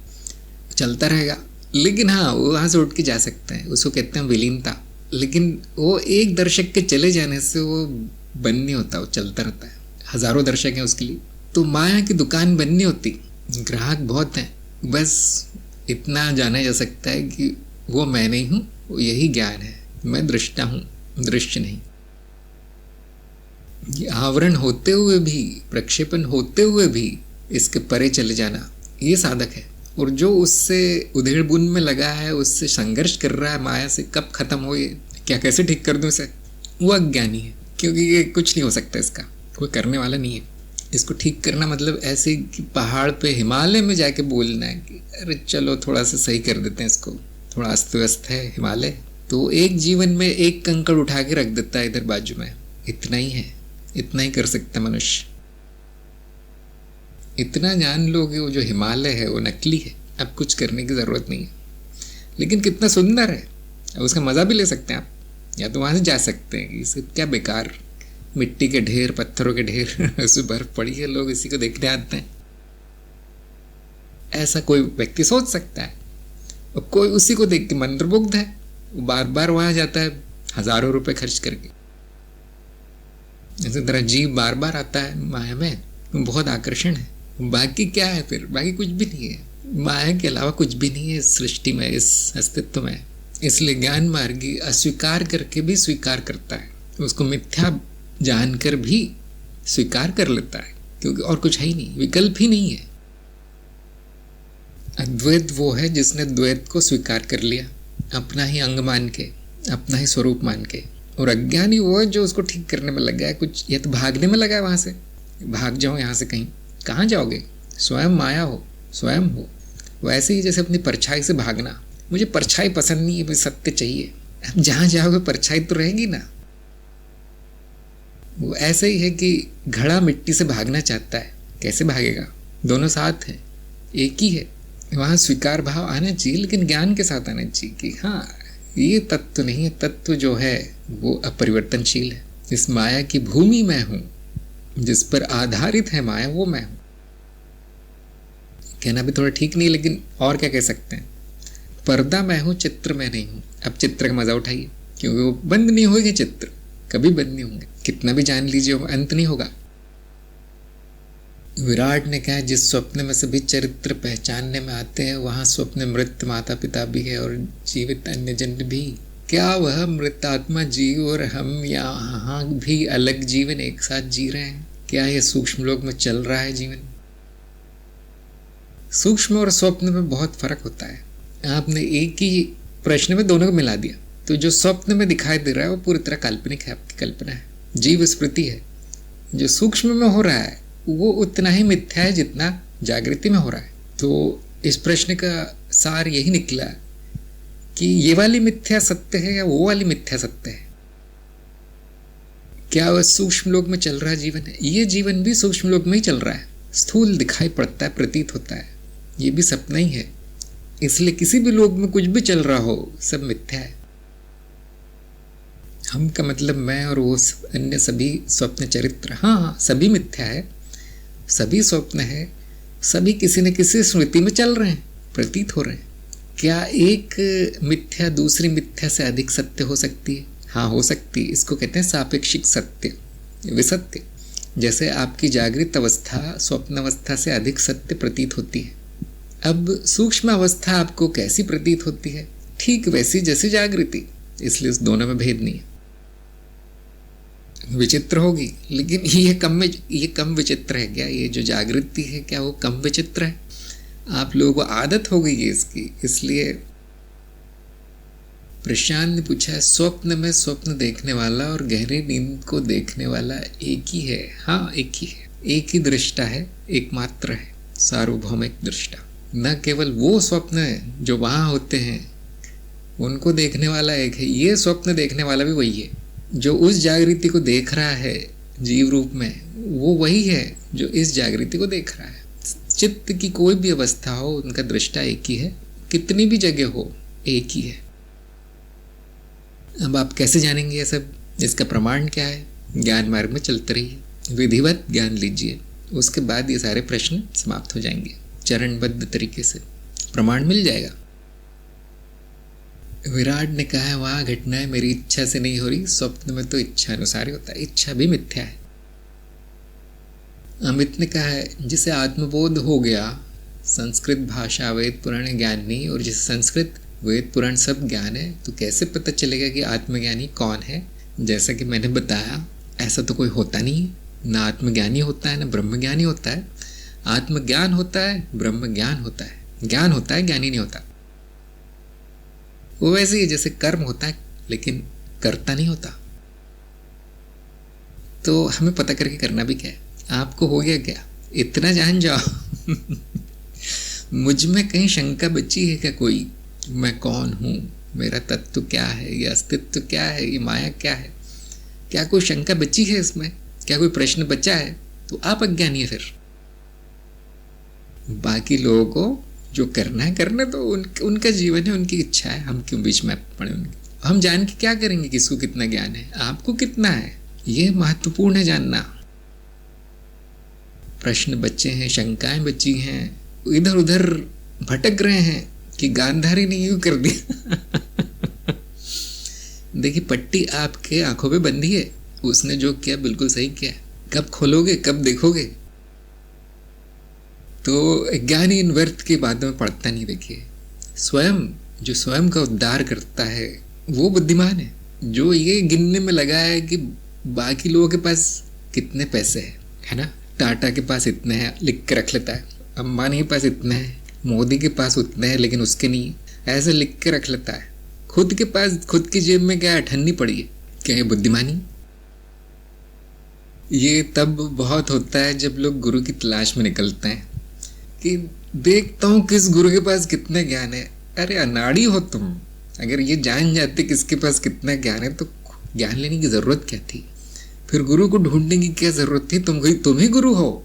चलता रहेगा। लेकिन हाँ, वो वहाँ से उठ के जा सकते हैं, उसको कहते हैं विलीनता। लेकिन वो एक दर्शक के चले जाने से वो बंद नहीं होता, वो चलता रहता है। हजारों दर्शक हैं उसके लिए। तो माया की दुकान बंद नहीं होती, ग्राहक बहुत हैं। बस इतना जाना जा सकता है कि वो मैं नहीं हूँ, वो यही ज्ञान है, मैं दृष्टा हूँ, दृश्य नहीं। ये आवरण होते हुए भी, प्रक्षेपण होते हुए भी इसके परे चले जाना, ये साधक है। और जो उससे उधेड़ बुन में लगा है, उससे संघर्ष कर रहा है माया से, कब खत्म हो ये, क्या कैसे ठीक कर दूं इसे, वो अज्ञानी है। क्योंकि ये कुछ नहीं हो सकता, इसका कोई करने वाला नहीं है। इसको ठीक करना मतलब ऐसे कि पहाड़ पे हिमालय में जाके बोलना है कि अरे चलो थोड़ा सा सही कर देते हैं इसको, थोड़ा अस्त व्यस्त है हिमालय, तो एक जीवन में एक कंकड़ उठा के रख देता है इधर बाजू में। इतना ही है, इतना ही कर सकता मनुष्य। इतना जान लोगे वो जो हिमालय है वो नकली है, अब कुछ करने की ज़रूरत नहीं है। लेकिन कितना सुंदर है, अब उसका मज़ा भी ले सकते हैं आप। या तो वहाँ से जा सकते हैं कि इसे क्या बेकार मिट्टी के ढेर, पत्थरों के ढेर, उसमें बर्फ पड़ी है, लोग इसी को देखने आते हैं, ऐसा कोई व्यक्ति सोच सकता है। और कोई उसी को देख के मंत्रमुग्ध है, वो बार बार वहाँ जाता है हज़ारों रुपए खर्च करके। इसी तरह जीव बार बार आता है माया में, बहुत आकर्षण है। बाकी क्या है फिर, बाकी कुछ भी नहीं है, माया के अलावा कुछ भी नहीं है इस सृष्टि में, इस अस्तित्व में। इसलिए ज्ञान मार्गी अस्वीकार करके भी स्वीकार करता है, उसको मिथ्या जानकर भी स्वीकार कर लेता है, क्योंकि और कुछ है ही नहीं, विकल्प ही नहीं है। अद्वैत वो है जिसने द्वैत को स्वीकार कर लिया, अपना ही अंग मान के, अपना ही स्वरूप मान के। और अज्ञानी वो है जो उसको ठीक करने में लगा है, कुछ या तो भागने में लगा है, वहाँ से भाग जाओ यहाँ से कहीं, कहाँ जाओगे, स्वयं माया हो, स्वयं हो। वैसे ही जैसे अपनी परछाई से भागना, मुझे परछाई पसंद नहीं है, मुझे सत्य चाहिए। अब जहाँ जाओगे परछाई तो रहेगी ना। वो ऐसे ही है कि घड़ा मिट्टी से भागना चाहता है, कैसे भागेगा, दोनों साथ हैं, एक ही है। वहाँ स्वीकार भाव आना चाहिए, लेकिन ज्ञान के साथ आना चाहिए कि हाँ ये तत्व नहीं है, तत्व जो है वो अपरिवर्तनशील है। इस माया की भूमि मैं हूँ, जिस पर आधारित है माया वो मैं हूँ। कहना भी थोड़ा ठीक नहीं, लेकिन और क्या कह सकते हैं। पर्दा मैं हूँ, चित्र मैं नहीं हूँ। अब चित्र का मजा उठाइए, क्योंकि वो बंद नहीं होंगे, चित्र कभी बंद नहीं होंगे, कितना भी जान लीजिए अंत नहीं होगा। विराट ने कहा जिस स्वप्न में सभी चरित्र पहचानने में आते हैं, वहाँ स्वप्न मृत माता पिता भी है और जीवित अन्य जन भी। क्या वह मृतात्मा जीव और हम यहाँ भी अलग जीवन एक साथ जी रहे हैं? क्या यह सूक्ष्म लोक में चल रहा है जीवन? सूक्ष्म और स्वप्न में बहुत फर्क होता है। आपने एक ही प्रश्न में दोनों को मिला दिया, तो जो स्वप्न में दिखाई दे रहा है वो पूरी तरह काल्पनिक है, आपकी कल्पना है, जीव स्मृति है। जो सूक्ष्म में हो रहा है वो उतना ही मिथ्या है जितना जागृति में हो रहा है। तो इस प्रश्न का सार यही निकला कि ये वाली मिथ्या सत्य है या वो वाली मिथ्या सत्य है। क्या वह सूक्ष्म लोक में चल रहा जीवन है? ये जीवन भी सूक्ष्म लोक में ही चल रहा है, स्थूल दिखाई पड़ता है, प्रतीत होता है, ये भी सपना ही है। इसलिए किसी भी लोक में कुछ भी चल रहा हो, सब मिथ्या है। हम का मतलब मैं और वो अन्य सभी स्वप्न चरित्र, हाँ सभी मिथ्या है, सभी स्वप्न है, सभी किसी न किसी स्मृति में चल रहे हैं, प्रतीत हो रहे हैं। क्या एक मिथ्या दूसरी मिथ्या से अधिक सत्य हो सकती है? हाँ हो सकती है। इसको कहते हैं सापेक्षिक सत्य, विसत्य। जैसे आपकी जागृत अवस्था स्वप्न अवस्था से अधिक सत्य प्रतीत होती है। अब सूक्ष्म अवस्था आपको कैसी प्रतीत होती है? ठीक वैसी जैसी जागृति, इसलिए उस दोनों में भेद नहीं है। विचित्र होगी, लेकिन ये कम विचित्र है क्या? ये जो जागृति है क्या वो कम विचित्र है? आप लोगों को आदत हो गई है इसकी। इसलिए प्रशांत ने पूछा, स्वप्न में स्वप्न देखने वाला और गहरी नींद को देखने वाला एक ही है? हाँ एक ही है, एक ही दृष्टा है, एकमात्र है, सार्वभौमिक दृष्टा। न केवल वो स्वप्न जो वहाँ होते हैं उनको देखने वाला एक है, ये स्वप्न देखने वाला भी वही है। जो उस जागृति को देख रहा है जीव रूप में, वो वही है जो इस जागृति को देख रहा है। चित्त की कोई भी अवस्था हो, उनका दृष्टा एक ही है, कितनी भी जगह हो एक ही है। अब आप कैसे जानेंगे ये सब? इसका प्रमाण क्या है? ज्ञान मार्ग में चलते रहिए, विधिवत ज्ञान लीजिए, उसके बाद ये सारे प्रश्न समाप्त हो जाएंगे। चरणबद्ध तरीके से प्रमाण मिल जाएगा। विराट ने कहा है वहाँ घटनाएं मेरी इच्छा से नहीं हो रही, स्वप्न में तो इच्छा अनुसार ही होता है, इच्छा भी मिथ्या है। अमित ने कहा है जिसे आत्मबोध हो गया, संस्कृत भाषा वेद पुराण ज्ञान नहीं, और जिसे संस्कृत वेद पुराण सब ज्ञान है, तो कैसे पता चलेगा कि आत्मज्ञानी कौन है? जैसा कि मैंने बताया, ऐसा तो कोई होता नहीं है, ना आत्मज्ञानी होता है ना ब्रह्मज्ञानी होता है। आत्मज्ञान होता है, ब्रह्म ज्ञान होता है। ज्ञान होता है, ज्ञानी नहीं होता। वो वैसे ही जैसे कर्म होता है लेकिन करता नहीं होता। तो हमें पता करके करना भी क्या है। आपको हो गया क्या, इतना जान जाओ मुझ में कहीं शंका बची है क्या कोई? मैं कौन हूँ, मेरा तत्व क्या है, ये अस्तित्व क्या है, ये माया क्या है? क्या कोई शंका बची है इसमें? क्या कोई प्रश्न बचा है? तो आप अज्ञानी है। फिर बाकी लोगों को जो करना है करने तो उनका जीवन है, उनकी इच्छा है। हम क्यों बीच में पड़े उनके? हम जान के क्या करेंगे किसको कितना ज्ञान है, आपको कितना है? ये महत्वपूर्ण है जानना। प्रश्न बच्चे हैं, शंकाएं बची हैं, इधर उधर भटक रहे हैं कि गांधारी ने यूं कर दिया देखिए, पट्टी आपके आंखों पे बंधी है, उसने जो किया बिल्कुल सही किया। कब खोलोगे, कब देखोगे? तो ज्ञानी इन व्यर्थ की बातों में पड़ता नहीं। देखिए, स्वयं जो स्वयं का उद्धार करता है वो बुद्धिमान है। जो ये गिनने में लगा है कि बाकी लोगों के पास कितने पैसे है ना, टाटा के पास इतने हैं, लिख के रख लेता है। अंबानी के पास इतने हैं, मोदी के पास उतने हैं लेकिन उसके नहीं, ऐसे लिख के रख लेता है। खुद के पास, खुद की जेब में क्या अठन्नी पड़ी है, क्या ये बुद्धिमानी? ये तब बहुत होता है जब लोग गुरु की तलाश में निकलते हैं कि देखता हूँ किस गुरु के पास कितने ज्ञान है। अरे अनाड़ी हो तुम। अगर ये जान जाते किसके पास कितना ज्ञान है तो ज्ञान लेने की जरूरत क्या थी? फिर गुरु को ढूंढने की क्या जरूरत थी? तुम ही गुरु हो।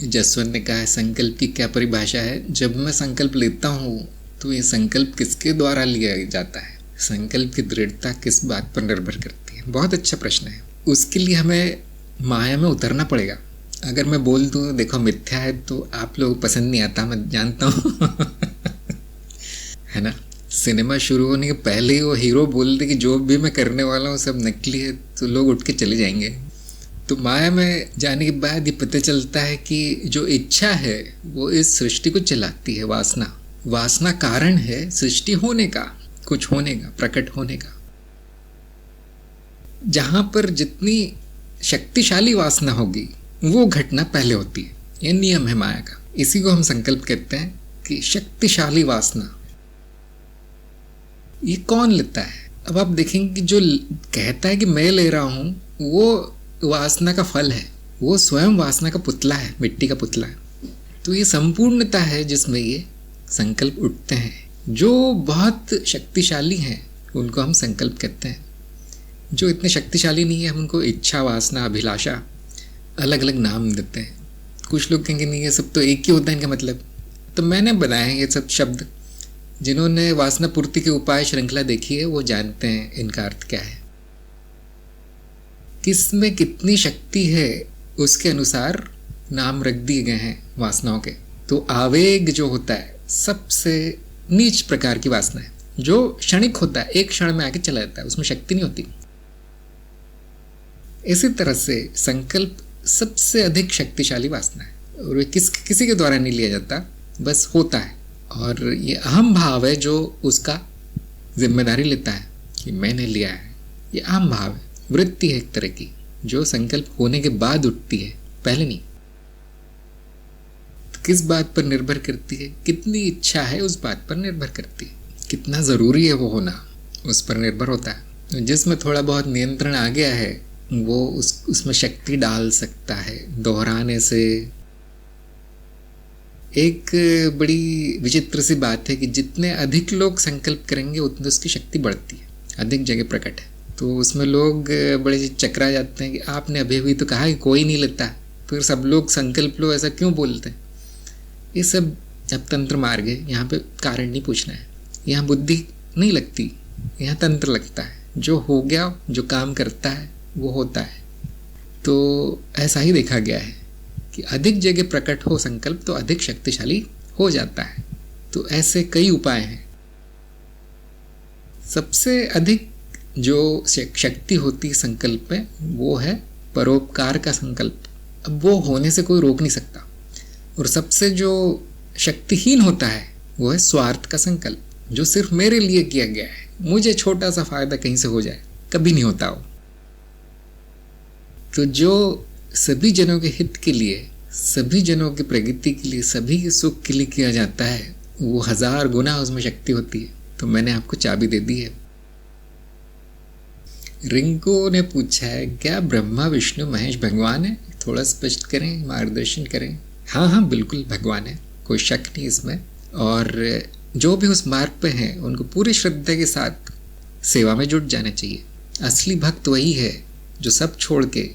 जसवंत ने कहा है, संकल्प की क्या परिभाषा है? जब मैं संकल्प लेता हूँ तो ये संकल्प किसके द्वारा लिया जाता है? संकल्प की दृढ़ता किस बात पर निर्भर करती है? बहुत अच्छा प्रश्न है। उसके लिए हमें माया में उतरना पड़ेगा। अगर मैं बोल दूँ देखो मिथ्या है तो आप लोग पसंद नहीं आता, मैं जानता हूँ है ना। सिनेमा शुरू होने के पहले ही वो हीरो बोल दे कि जो भी मैं करने वाला हूँ सब नकली है, तो लोग उठ के चले जाएंगे। तो माया में जाने के बाद ये पता चलता है कि जो इच्छा है वो इस सृष्टि को चलाती है। वासना कारण है सृष्टि होने का, कुछ होने का, प्रकट होने का। जहां पर जितनी शक्तिशाली वासना होगी वो घटना पहले होती है। ये नियम है माया का। इसी को हम संकल्प कहते हैं कि शक्तिशाली वासना। ये कौन लेता है? अब आप देखेंगे कि जो कहता है कि मैं ले रहा हूं वो वासना का फल है, वो स्वयं वासना का पुतला है, मिट्टी का पुतला है। तो ये संपूर्णता है जिसमें ये संकल्प उठते हैं। जो बहुत शक्तिशाली हैं उनको हम संकल्प कहते हैं। जो इतने शक्तिशाली नहीं है हम उनको इच्छा, वासना, अभिलाषा अलग अलग नाम देते हैं। कुछ लोग कहेंगे नहीं ये सब तो एक ही होता है इनका मतलब। तो मैंने बनाए हैं ये सब शब्द। जिन्होंने वासना पूर्ति के उपाय श्रृंखला देखी है वो जानते हैं इनका अर्थ क्या है। किस में कितनी शक्ति है उसके अनुसार नाम रख दिए गए हैं वासनाओं के। तो आवेग जो होता है सबसे नीच प्रकार की वासना है, जो क्षणिक होता है, एक क्षण में आके चला जाता है, उसमें शक्ति नहीं होती। इसी तरह से संकल्प सबसे अधिक शक्तिशाली वासना है और किसी के द्वारा नहीं लिया जाता, बस होता है। और ये अहम भाव है जो उसका जिम्मेदारी लेता है कि मैंने लिया है। ये अहम भाव है, वृत्ति है एक तरह की, जो संकल्प होने के बाद उठती है, पहले नहीं। तो किस बात पर निर्भर करती है? कितनी इच्छा है उस बात पर निर्भर करती है। कितना ज़रूरी है वो होना उस पर निर्भर होता है। तो जिसमें थोड़ा बहुत नियंत्रण आ गया है वो उसमें शक्ति डाल सकता है दोहराने से। एक बड़ी विचित्र सी बात है कि जितने अधिक लोग संकल्प करेंगे उतनी उसकी शक्ति बढ़ती है, अधिक जगह प्रकट है। तो उसमें लोग बड़े चकरा जाते हैं कि आपने अभी तो कहा कि कोई नहीं लेता, फिर सब लोग संकल्प लो, ऐसा क्यों बोलते हैं? ये सब अब तंत्र मार गए। यहाँ पे कारण नहीं पूछना है, यहाँ बुद्धि नहीं लगती, यहाँ तंत्र लगता है। जो हो गया, जो काम करता है वो होता है। तो ऐसा ही देखा गया है कि अधिक जगह प्रकट हो संकल्प तो अधिक शक्तिशाली हो जाता है। तो ऐसे कई उपाय हैं। सबसे अधिक जो शक्ति होती है संकल्प में वो है परोपकार का संकल्प। अब वो होने से कोई रोक नहीं सकता। और सबसे जो शक्तिहीन होता है वो है स्वार्थ का संकल्प, जो सिर्फ मेरे लिए किया गया है, मुझे छोटा सा फायदा कहीं से हो जाए, कभी नहीं होता वो। तो जो सभी जनों के हित के लिए सभी जनों की प्रगति के लिए, सभी के सुख के लिए किया जाता है, वो 1000 गुना उसमें शक्ति होती है। तो मैंने आपको चाबी दे दी है। रिंको ने पूछा है, क्या ब्रह्मा विष्णु महेश भगवान है? थोड़ा स्पष्ट करें, मार्गदर्शन करें। हाँ हाँ, बिल्कुल भगवान है, कोई शक नहीं इसमें। और जो भी उस मार्ग पे हैं उनको पूरी श्रद्धा के साथ सेवा में जुट जाना चाहिए। असली भक्त वही है जो सब छोड़ के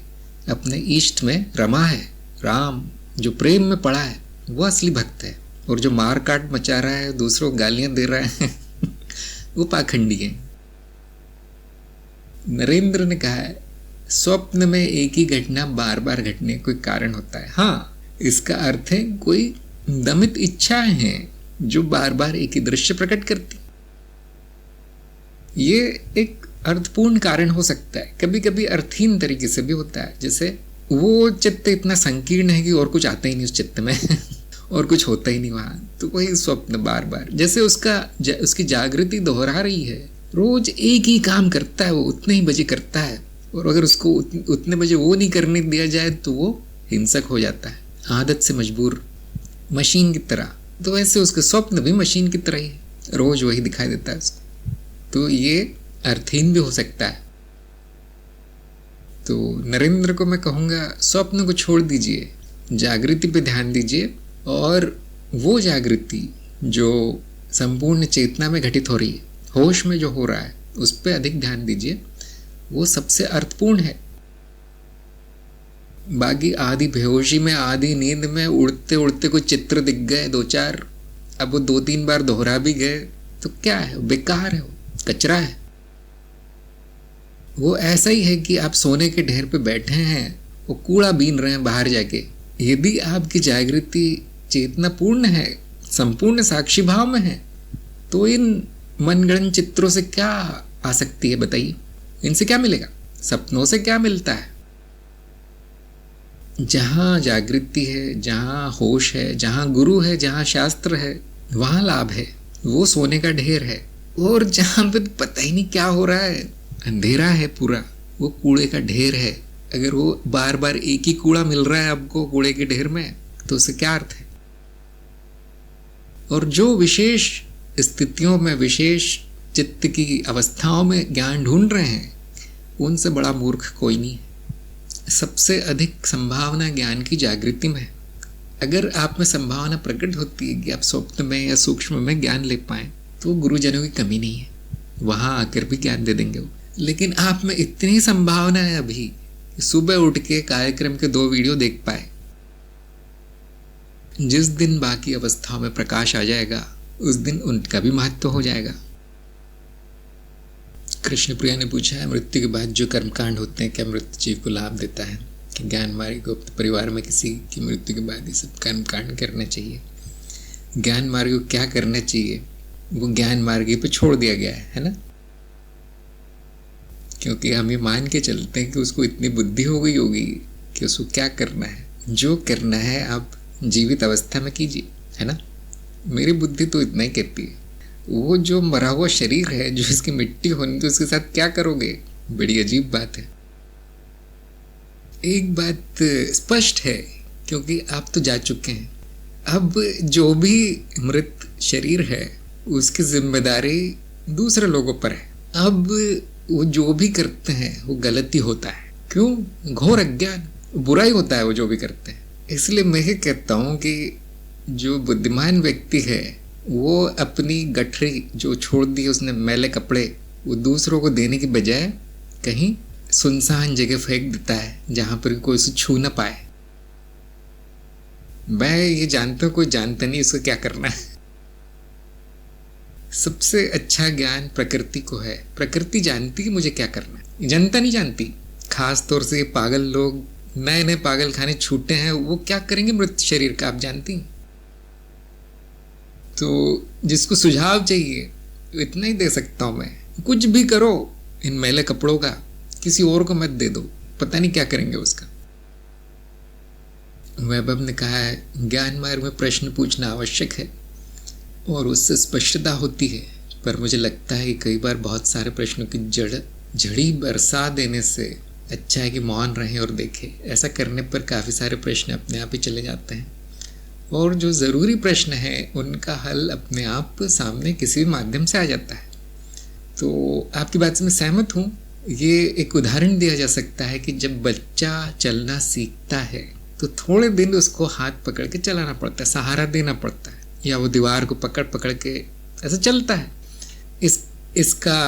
अपने इष्ट में रमा है। राम जो प्रेम में पड़ा है वो असली भक्त है। और जो मार काट मचा रहा है, दूसरों को गालियां दे रहा है वो पाखंडी है। नरेंद्र ने कहा है, स्वप्न में एक ही घटना बार बार घटने का कोई कारण होता है। हाँ, इसका अर्थ है कोई दमित इच्छाएं हैं जो बार बार एक ही दृश्य प्रकट करती। ये एक अर्थपूर्ण कारण हो सकता है, कभी कभी अर्थहीन तरीके से भी होता है। जैसे वो चित्त इतना संकीर्ण है कि और कुछ आता ही नहीं उस चित्त में और कुछ होता ही नहीं वहां, तो वही स्वप्न बार बार, जैसे उसकी जागृति दोहरा रही है, रोज एक ही काम करता है, वो उतने ही बजे करता है, और अगर उसको उतने बजे वो नहीं करने दिया जाए तो वो हिंसक हो जाता है, आदत से मजबूर, मशीन की तरह। तो वैसे उसके स्वप्न भी मशीन की तरह ही है, रोज वही दिखाई देता है उसको। तो ये अर्थहीन भी हो सकता है। तो नरेंद्र को मैं कहूँगा, स्वप्न को छोड़ दीजिए, जागृति पे ध्यान दीजिए, और वो जागृति जो संपूर्ण चेतना में घटित हो रही है, होश में जो हो रहा है, उस पर अधिक ध्यान दीजिए, वो सबसे अर्थपूर्ण है। बाकी आधी बेहोशी में, आधी नींद में उड़ते उड़ते कोई चित्र दिख गए 2-4, अब वो 2-3 बार दोहरा भी गए, तो क्या है? बेकार है, वो कचरा है। वो ऐसा ही है कि आप सोने के ढेर पे बैठे हैं, वो कूड़ा बीन रहे हैं बाहर जाके। यदि आपकी जागृति चेतना पूर्ण है, संपूर्ण साक्षी भाव में है, तो इन मनगढ़ंत चित्रों से क्या आ सकती है बताइए? इनसे क्या मिलेगा? सपनों से क्या मिलता है? जहां जागृति है, जहां होश है, जहां गुरु है, जहां शास्त्र है, वहां लाभ है। वो सोने का ढेर है। और जहां पे पता ही नहीं क्या हो रहा है, अंधेरा है पूरा, वो कूड़े का ढेर है। अगर वो बार बार एक ही कूड़ा मिल रहा है आपको कूड़े के ढेर में, तो उससे क्या अर्थ है? और जो विशेष स्थितियों में, विशेष चित्त की अवस्थाओं में ज्ञान ढूंढ रहे हैं, उनसे बड़ा मूर्ख कोई नहीं है। सबसे अधिक संभावना ज्ञान की जागृति में है। अगर आप में संभावना प्रकट होती है कि आप स्वप्न में या सूक्ष्म में ज्ञान ले पाएं, तो गुरुजनों की कमी नहीं है, वहां आकर भी ज्ञान दे देंगे वो। लेकिन आप में इतनी संभावना है अभी, सुबह उठ के कार्यक्रम के 2 वीडियो देख पाए। जिस दिन बाकी अवस्थाओं में प्रकाश आ जाएगा, उस दिन उनका भी महत्व हो जाएगा। कृष्ण प्रिया ने पूछा है, मृत्यु के बाद जो कर्मकांड होते हैं, क्या मृत्यु जीव को लाभ देता है? कि ज्ञान मार्ग गुप्त परिवार में किसी की मृत्यु के बाद ये सब कर्मकांड करने चाहिए? ज्ञान मार्ग को क्या करना चाहिए, वो ज्ञान मार्ग पे छोड़ दिया गया है ना? क्योंकि हम ये मान के चलते हैं कि उसको इतनी बुद्धि हो गई होगी कि उसको क्या करना है। जो करना है आप जीवित अवस्था में कीजिए, है ना? मेरी बुद्धि तो इतना ही कहती है। वो जो मरा हुआ शरीर है, जो इसकी मिट्टी होनी, तो उसके साथ क्या करोगे? बड़ी अजीब बात है। एक बात स्पष्ट है, क्योंकि आप तो जा चुके हैं। अब जो भी मृत शरीर है, उसकी जिम्मेदारी दूसरे लोगों पर है। अब वो जो भी करते हैं वो गलती होता है। क्यों? घोर अज्ञान, बुराई होता है वो जो भी करते हैं। इसलिए मैं ये कहता हूँ कि जो बुद्धिमान व्यक्ति है, वो अपनी गठरी जो छोड़ दी उसने, मैले कपड़े, वो दूसरों को देने की बजाय कहीं सुनसान जगह फेंक देता है, जहां पर कोई उसे छू ना पाए। मैं ये जानता हूँ, कोई जानता नहीं उसको क्या करना है। सबसे अच्छा ज्ञान प्रकृति को है। प्रकृति जानती है मुझे क्या करना है, जनता नहीं जानती। खास तौर से पागल लोग, नए नए पागल खाने छूटे हैं, वो क्या करेंगे मृत शरीर का, आप जानती। तो जिसको सुझाव चाहिए इतना ही दे सकता हूं मैं, कुछ भी करो इन मैले कपड़ों का, किसी और को मत दे दो, पता नहीं क्या करेंगे उसका। वैभव ने कहा है, ज्ञान मार्ग में प्रश्न पूछना आवश्यक है और उससे स्पष्टता होती है, पर मुझे लगता है कि कई बार बहुत सारे प्रश्नों की झड़ी बरसा देने से अच्छा है कि मौन रहें और देखें। ऐसा करने पर काफ़ी सारे प्रश्न अपने आप ही चले जाते हैं, और जो ज़रूरी प्रश्न है उनका हल अपने आप सामने किसी भी माध्यम से आ जाता है। तो आपकी बात से मैं सहमत हूँ। ये एक उदाहरण दिया जा सकता है कि जब बच्चा चलना सीखता है तो थोड़े दिन उसको हाथ पकड़ के चलाना पड़ता है, सहारा देना पड़ता है, या वो दीवार को पकड़ पकड़ के ऐसा चलता है। इसका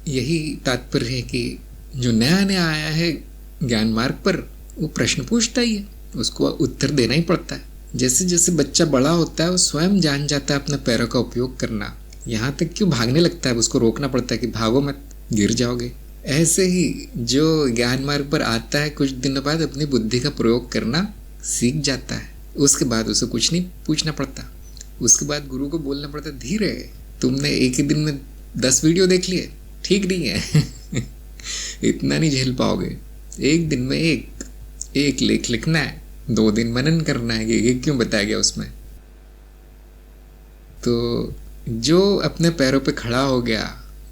यही तात्पर्य है कि जो नया नया आया है ज्ञान मार्ग पर, वो प्रश्न पूछता ही है, उसको उत्तर देना ही पड़ता है। जैसे जैसे बच्चा बड़ा होता है वो स्वयं जान जाता है अपने पैरों का उपयोग करना, यहाँ तक कि भागने लगता है, उसको रोकना पड़ता है कि भागो मत, गिर जाओगे। ऐसे ही जो ज्ञान मार्ग पर आता है कुछ दिनों बाद अपनी बुद्धि का प्रयोग करना सीख जाता है। उसके बाद उसे कुछ नहीं पूछना पड़ता। उसके बाद गुरु को बोलना पड़ता, धीरे, तुमने एक ही दिन में 10 वीडियो देख लिए, ठीक नहीं है इतना नहीं झेल पाओगे। एक दिन में एक लेख लिखना है, 2 दिन मनन करना है कि ये क्यों बताया गया उसमें। तो जो अपने पैरों पे खड़ा हो गया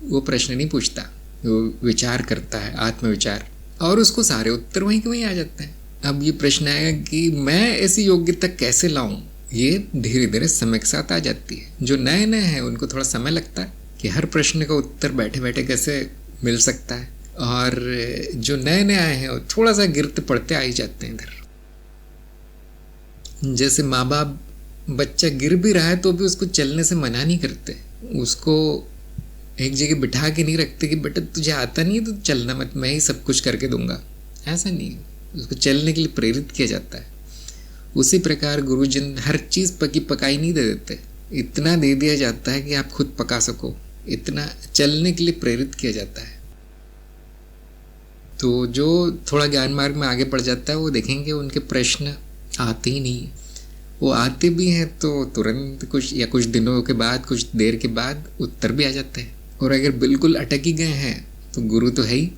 वो प्रश्न नहीं पूछता, वो विचार करता है, आत्मविचार, और उसको सारे उत्तर वहीं के वहीं आ जाते हैं। अब ये प्रश्न आएगा कि मैं ऐसी योग्यता कैसे लाऊं, ये धीरे धीरे समय के साथ आ जाती है। जो नए नए हैं उनको थोड़ा समय लगता है कि हर प्रश्न का उत्तर बैठे बैठे कैसे मिल सकता है, और जो नए नए आए हैं वो थोड़ा सा गिरते पड़ते आ ही जाते हैं इधर। जैसे माँ बाप बच्चा गिर भी रहा है तो भी उसको चलने से मना नहीं करते, उसको एक जगह बिठा के नहीं रखते कि बेटा तुझे आता नहीं है तो चलना मत, मैं ही सब कुछ करके दूंगा। ऐसा नहीं, उसको चलने के लिए प्रेरित किया जाता है। उसी प्रकार गुरुजन हर चीज़ पकी पकाई नहीं दे देते, इतना दे दिया जाता है कि आप खुद पका सको, इतना चलने के लिए प्रेरित किया जाता है। तो जो थोड़ा ज्ञान मार्ग में आगे बढ़ जाता है वो देखेंगे उनके प्रश्न आते ही नहीं, वो आते भी हैं तो तुरंत कुछ या कुछ दिनों के बाद, कुछ देर के बाद उत्तर भी आ जाते हैं। और अगर बिल्कुल अटक ही गए हैं तो गुरु तो है ही।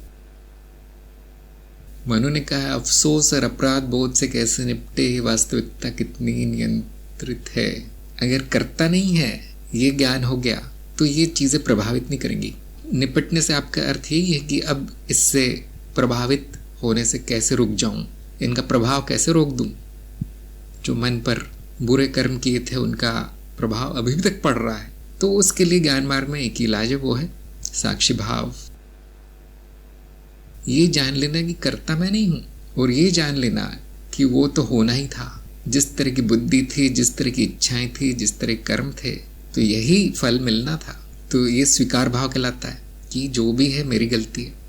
मनु ने कहा, अफसोस और अपराध बोध से कैसे निपटे, वास्तविकता कितनी नियंत्रित है। अगर करता नहीं है ये ज्ञान हो गया तो ये चीज़ें प्रभावित नहीं करेंगी। निपटने से आपका अर्थ यही है कि अब इससे प्रभावित होने से कैसे रुक जाऊं, इनका प्रभाव कैसे रोक दूं। जो मन पर बुरे कर्म किए थे उनका प्रभाव अभी तक पड़ रहा है, तो उसके लिए ज्ञान मार्ग में एक ही इलाज है, वो है साक्षी भाव। ये जान लेना कि करता मैं नहीं हूं, और ये जान लेना कि वो तो होना ही था। जिस तरह की बुद्धि थी, जिस तरह की इच्छाएं थी, जिस तरह के कर्म थे, तो यही फल मिलना था। तो ये स्वीकार भाव कहलाता है कि जो भी है मेरी गलती है।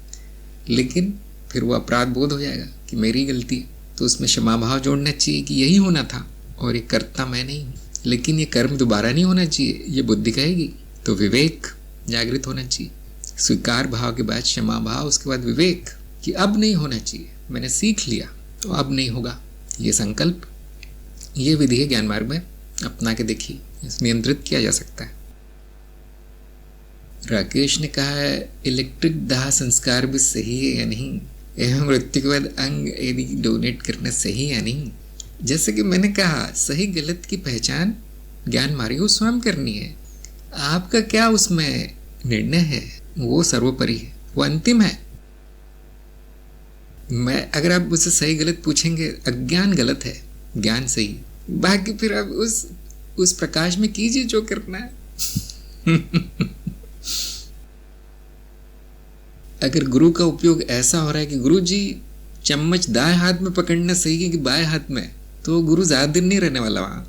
लेकिन फिर वो अपराध बोध हो जाएगा कि मेरी गलती है, तो उसमें क्षमा भाव जोड़ना चाहिए कि यही होना था और ये करता मैं नहीं हूँ। लेकिन ये कर्म दोबारा नहीं होना चाहिए, ये बुद्धि कहेगी। तो विवेक जागृत होना चाहिए। स्वीकार भाव के बाद क्षमा भाव, उसके बाद विवेक कि अब नहीं होना चाहिए, मैंने सीख लिया तो अब नहीं होगा। ये संकल्प, ये विधि है ज्ञान मार्ग में, अपना के देखिए, नियंत्रित किया जा सकता है। राकेश ने कहा है, इलेक्ट्रिक दाह संस्कार भी सही है या नहीं, एवं मृत्यु के बाद अंग यदि डोनेट करना सही या नहीं। जैसे कि मैंने कहा, सही गलत की पहचान ज्ञान मार्ग को स्वयं करनी है। आपका क्या उसमें निर्णय है, वो सर्वोपरि है, वो अंतिम है। मैं अगर आप मुझसे सही गलत पूछेंगे, अज्ञान गलत है, ज्ञान सही, बाकी फिर आप उस प्रकाश में कीजिए जो करना है अगर गुरु का उपयोग ऐसा हो रहा है कि गुरु जी चम्मच दाएं हाथ में पकड़ना सही है कि बाएं हाथ में, तो गुरु ज्यादा दिन नहीं रहने वाला वहां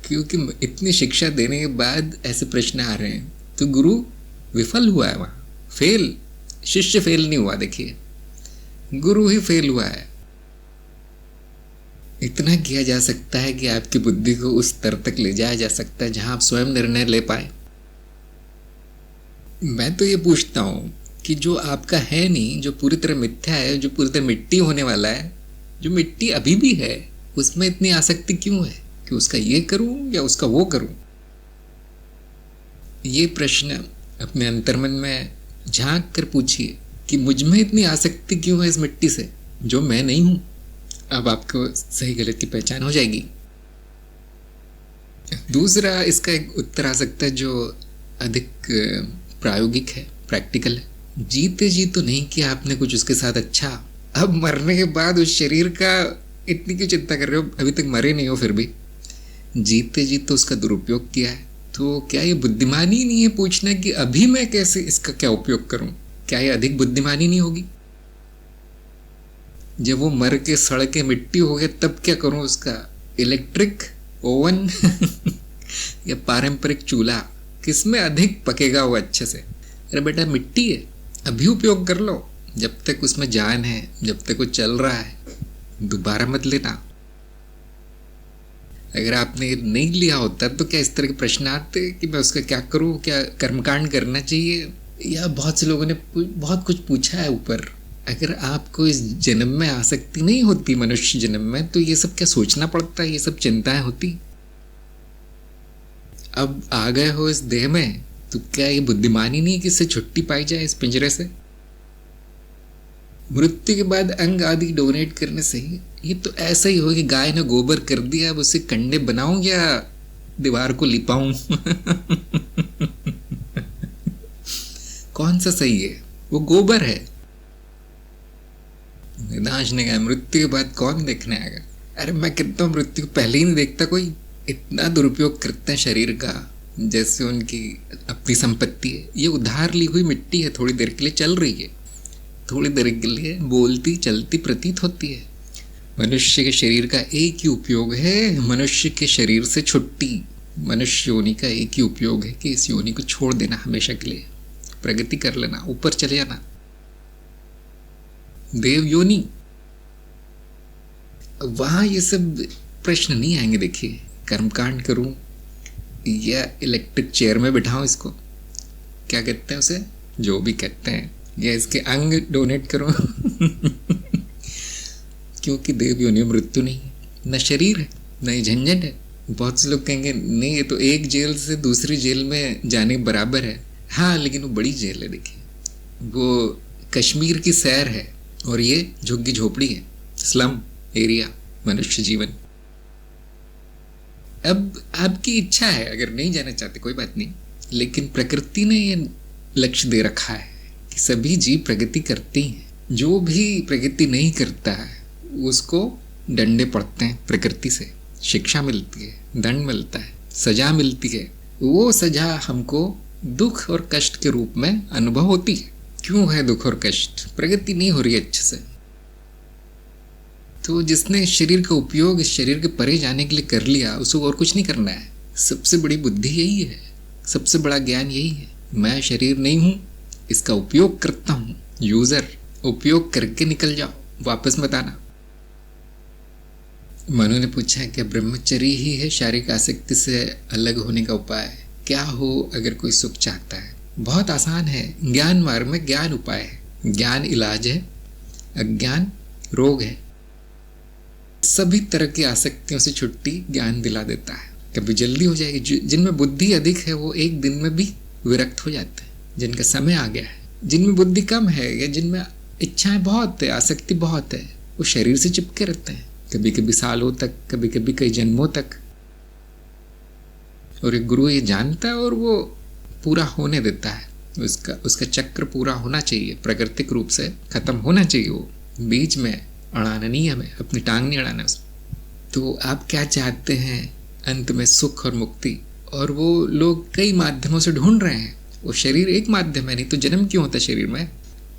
क्योंकि इतनी शिक्षा देने के बाद ऐसे प्रश्न आ रहे हैं, तो गुरु विफल हुआ है वहां, फेल। शिष्य फेल नहीं हुआ, देखिए गुरु ही फेल हुआ है। इतना किया जा सकता है कि आपकी बुद्धि को उस स्तर तक ले जाया जा सकता है जहां आप स्वयं निर्णय ले पाए। मैं तो ये पूछता हूं कि जो आपका है नहीं, जो पूरी तरह मिथ्या है, जो पूरी तरह मिट्टी होने वाला है, जो मिट्टी अभी भी है, उसमें इतनी आसक्ति क्यों है कि उसका ये करूं या उसका वो करूं। ये प्रश्न अपने अंतर्मन में झांक कर पूछिए कि मुझ में इतनी आसक्ति क्यों है इस मिट्टी से जो मैं नहीं हूं। अब आपको सही गलत की पहचान हो जाएगी। दूसरा इसका एक उत्तर आ सकता है जो अधिक प्रायोगिक है, प्रैक्टिकल है। जीते जी तो नहीं किया आपने कुछ उसके साथ अच्छा, अब मरने के बाद उस शरीर का इतनी क्यों चिंता कर रहे हो? अभी तक मरे नहीं हो फिर भी जीते जी तो उसका दुरुपयोग किया है। तो क्या ये बुद्धिमानी नहीं है पूछना कि अभी मैं कैसे इसका क्या उपयोग करूं? क्या ये अधिक बुद्धिमानी नहीं होगी? जब वो मर के सड़ के मिट्टी हो गया तब क्या करूं उसका? इलेक्ट्रिक ओवन या पारंपरिक चूल्हा, किसमें अधिक पकेगा वो अच्छे से? अरे बेटा मिट्टी है, अभी उपयोग कर लो, जब तक उसमें जान है, जब तक वो चल रहा है, दोबारा मत लेना। अगर आपने नहीं लिया होता तो क्या इस तरह के प्रश्न आते कि मैं उसका क्या करूं, क्या कर्मकांड करना चाहिए? या बहुत से लोगों ने बहुत कुछ पूछा है ऊपर। अगर आपको इस जन्म में आसक्ति नहीं होती मनुष्य जन्म में, तो ये सब क्या सोचना पड़ता है, ये सब चिंताएं होती? अब आ गए हो इस देह में तो क्या ये बुद्धिमानी नहीं कि इससे छुट्टी पाई जाए इस पिंजरे से? मृत्यु के बाद अंग आदि डोनेट करने से ये तो ऐसा ही हो कि गाय ने गोबर कर दिया, अब उसे कंडे बनाऊं या दीवार को लिपाऊं? कौन सा सही है? वो गोबर है। वेदांश ने कहा मृत्यु के बाद कौन देखने आएगा? अरे मैं कहता हूँ मृत्यु को पहले ही नहीं देखता कोई। इतना दुरुपयोग करते हैं शरीर का जैसे उनकी अपनी संपत्ति है। ये उधार ली हुई मिट्टी है, थोड़ी देर के लिए चल रही है, थोड़ी देर के लिए बोलती चलती प्रतीत होती है। मनुष्य के शरीर का एक ही उपयोग है, मनुष्य के शरीर से छुट्टी। मनुष्य योनि का एक ही उपयोग है कि इस योनि को छोड़ देना हमेशा के लिए, प्रगति कर लेना, ऊपर चले जाना। देव योनि, वहां ये सब प्रश्न नहीं आएंगे। देखिए कर्मकांड करूं या इलेक्ट्रिक चेयर में बिठाऊं, इसको क्या कहते हैं उसे, जो भी कहते हैं, या इसके अंग डोनेट करूं क्योंकि देव योनि मृत्यु नहीं है, न शरीर है, न ही झंझट है। बहुत से लोग कहेंगे नहीं ये तो एक जेल से दूसरी जेल में जाने के बराबर है। हाँ लेकिन वो बड़ी जेल है। देखिए वो कश्मीर की सैर है और ये झुग्गी झोपड़ी है, स्लम एरिया, मनुष्य जीवन। अब आपकी इच्छा है, अगर नहीं जाना चाहते कोई बात नहीं, लेकिन प्रकृति ने ये लक्ष्य दे रखा है कि सभी जीव प्रगति करते हैं। जो भी प्रगति नहीं करता है उसको डंडे पड़ते हैं, प्रकृति से शिक्षा मिलती है, दंड मिलता है, सजा मिलती है। वो सजा हमको दुख और कष्ट के रूप में अनुभव होती है। क्यों है दुख और कष्ट? प्रगति नहीं हो रही अच्छे से। तो जिसने शरीर का उपयोग इस शरीर के परे जाने के लिए कर लिया, उसको और कुछ नहीं करना है। सबसे बड़ी बुद्धि यही है, सबसे बड़ा ज्ञान यही है। मैं शरीर नहीं हूं, इसका उपयोग करता हूं। यूजर, उपयोग करके निकल जाओ, वापस मत आना। मनु ने पूछा क्या ब्रह्मचर्य ही है शारीरिक आसक्ति से अलग होने का उपाय? क्या हो अगर कोई सुख चाहता है? बहुत आसान है। ज्ञान मार्ग में ज्ञान उपाय है, ज्ञान इलाज है, अज्ञान रोग है। सभी तरह की आसक्तियों से छुट्टी ज्ञान दिला देता है। कभी जल्दी हो जाएगी। जिनमें बुद्धि अधिक है वो एक दिन में भी विरक्त हो जाते हैं, जिनका समय आ गया है। जिनमें बुद्धि कम है या जिनमें इच्छाएं बहुत है, आसक्ति बहुत है, वो शरीर से चिपके रहते हैं, कभी कभी सालों तक, कभी कभी कई जन्मों तक। और एक गुरु ये जानता है और वो पूरा होने देता है। उसका चक्र पूरा होना चाहिए, प्राकृतिक रूप से खत्म होना चाहिए। वो बीच में अड़ाना नहीं, हमें अपनी टांग नहीं अड़ाना उसमें। तो आप क्या चाहते हैं? अंत में सुख और मुक्ति। और वो लोग कई माध्यमों से ढूंढ रहे हैं। वो शरीर एक माध्यम है, नहीं तो जन्म क्यों होता शरीर में?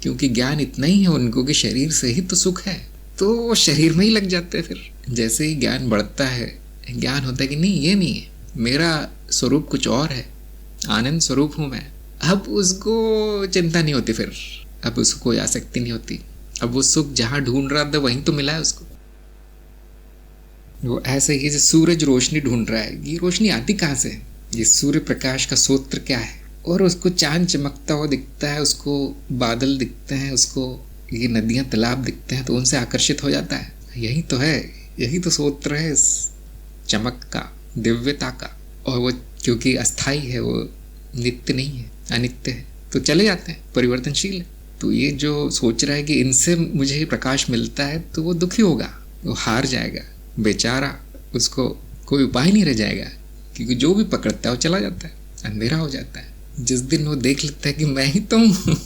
क्योंकि ज्ञान इतना ही है उनको कि शरीर से ही तो सुख है, तो वो शरीर में ही लग जाते हैं। फिर जैसे ही ज्ञान बढ़ता है, ज्ञान होता है कि नहीं ये नहीं है, मेरा स्वरूप कुछ और है, आनंद स्वरूप हूं मैं। अब उसको चिंता नहीं होती, फिर अब उसको कोई आसक्ति नहीं होती। अब वो सुख जहां ढूंढ रहा था वहीं तो मिला है उसको। वो ऐसे ही जैसे सूरज रोशनी ढूंढ रहा है, ये रोशनी आती कहाँ से? ये सूर्य प्रकाश का सूत्र क्या है? और उसको चांद चमकता हुआ दिखता है, उसको बादल दिखते हैं, उसको ये नदियां तालाब दिखते हैं, तो उनसे आकर्षित हो जाता है। यही तो है, यही तो सूत्र है इस चमक का, दिव्यता का। और वो क्योंकि अस्थाई है, वो नित्य नहीं है, अनित्य है, तो चले जाते हैं, परिवर्तनशील है। तो ये जो सोच रहा है कि इनसे मुझे प्रकाश मिलता है, तो वो दुखी होगा, वो हार जाएगा बेचारा, उसको कोई उपाय नहीं रह जाएगा। क्योंकि जो भी पकड़ता है वो चला जाता है, अंधेरा हो जाता है। जिस दिन वो देख लेता है कि मैं ही तो हूँ,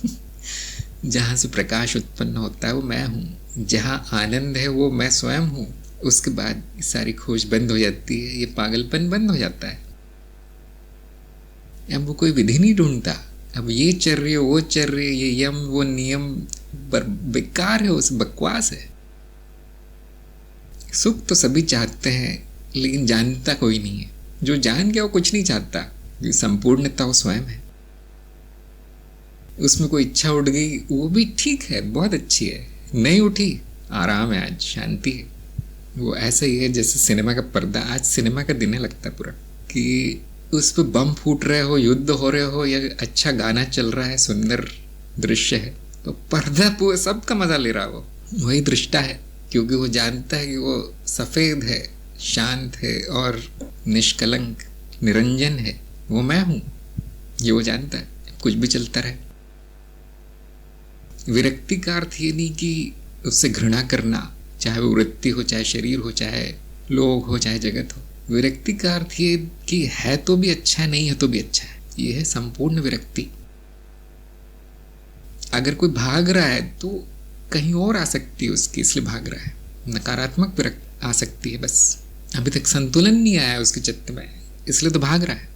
जहाँ से प्रकाश उत्पन्न होता है वो मैं हूँ, जहाँ आनंद है वो मैं स्वयं हूँ, उसके बाद सारी खोज बंद हो जाती है, ये पागलपन बंद हो जाता है। अब वो कोई विधि नहीं ढूंढता, अब ये चल रही है वो चल रही है, ये यम वो नियम बेकार है, उस बकवास है। सुख तो सभी चाहते हैं लेकिन जानता कोई नहीं है। जो जान गया वो कुछ नहीं चाहता, संपूर्णता वो स्वयं है। उसमें कोई इच्छा उठ गई वो भी ठीक है, बहुत अच्छी है, नहीं उठी आराम है, आज शांति है। वो ऐसा ही है जैसे सिनेमा का पर्दा, आज सिनेमा का दिन लगता है पूरा कि उस पर बम फूट रहे हो, युद्ध हो रहे हो, या अच्छा गाना चल रहा है, सुंदर दृश्य है, तो पर्दा पूरा सबका मजा ले रहा हो, वही दृष्टा है, क्योंकि वो जानता है कि वो सफेद है, शांत है और निष्कलंक निरंजन है, वो मैं हूं, ये वो जानता है, कुछ भी चलता रहे। विरक्ति का अर्थ ये नहीं कि उससे घृणा करना, चाहे वो वृत्ति हो, चाहे शरीर हो, चाहे लोग हो, चाहे जगत हो। विरक्ति का अर्थ ये कि है तो भी अच्छा है, नहीं है तो भी अच्छा है, ये है संपूर्ण विरक्ति। अगर कोई भाग रहा है तो कहीं और आ सकती है उसकी, इसलिए भाग रहा है। नकारात्मक विरक्ति आ सकती है, बस अभी तक संतुलन नहीं आया उसके चित्त में, इसलिए तो भाग रहा है।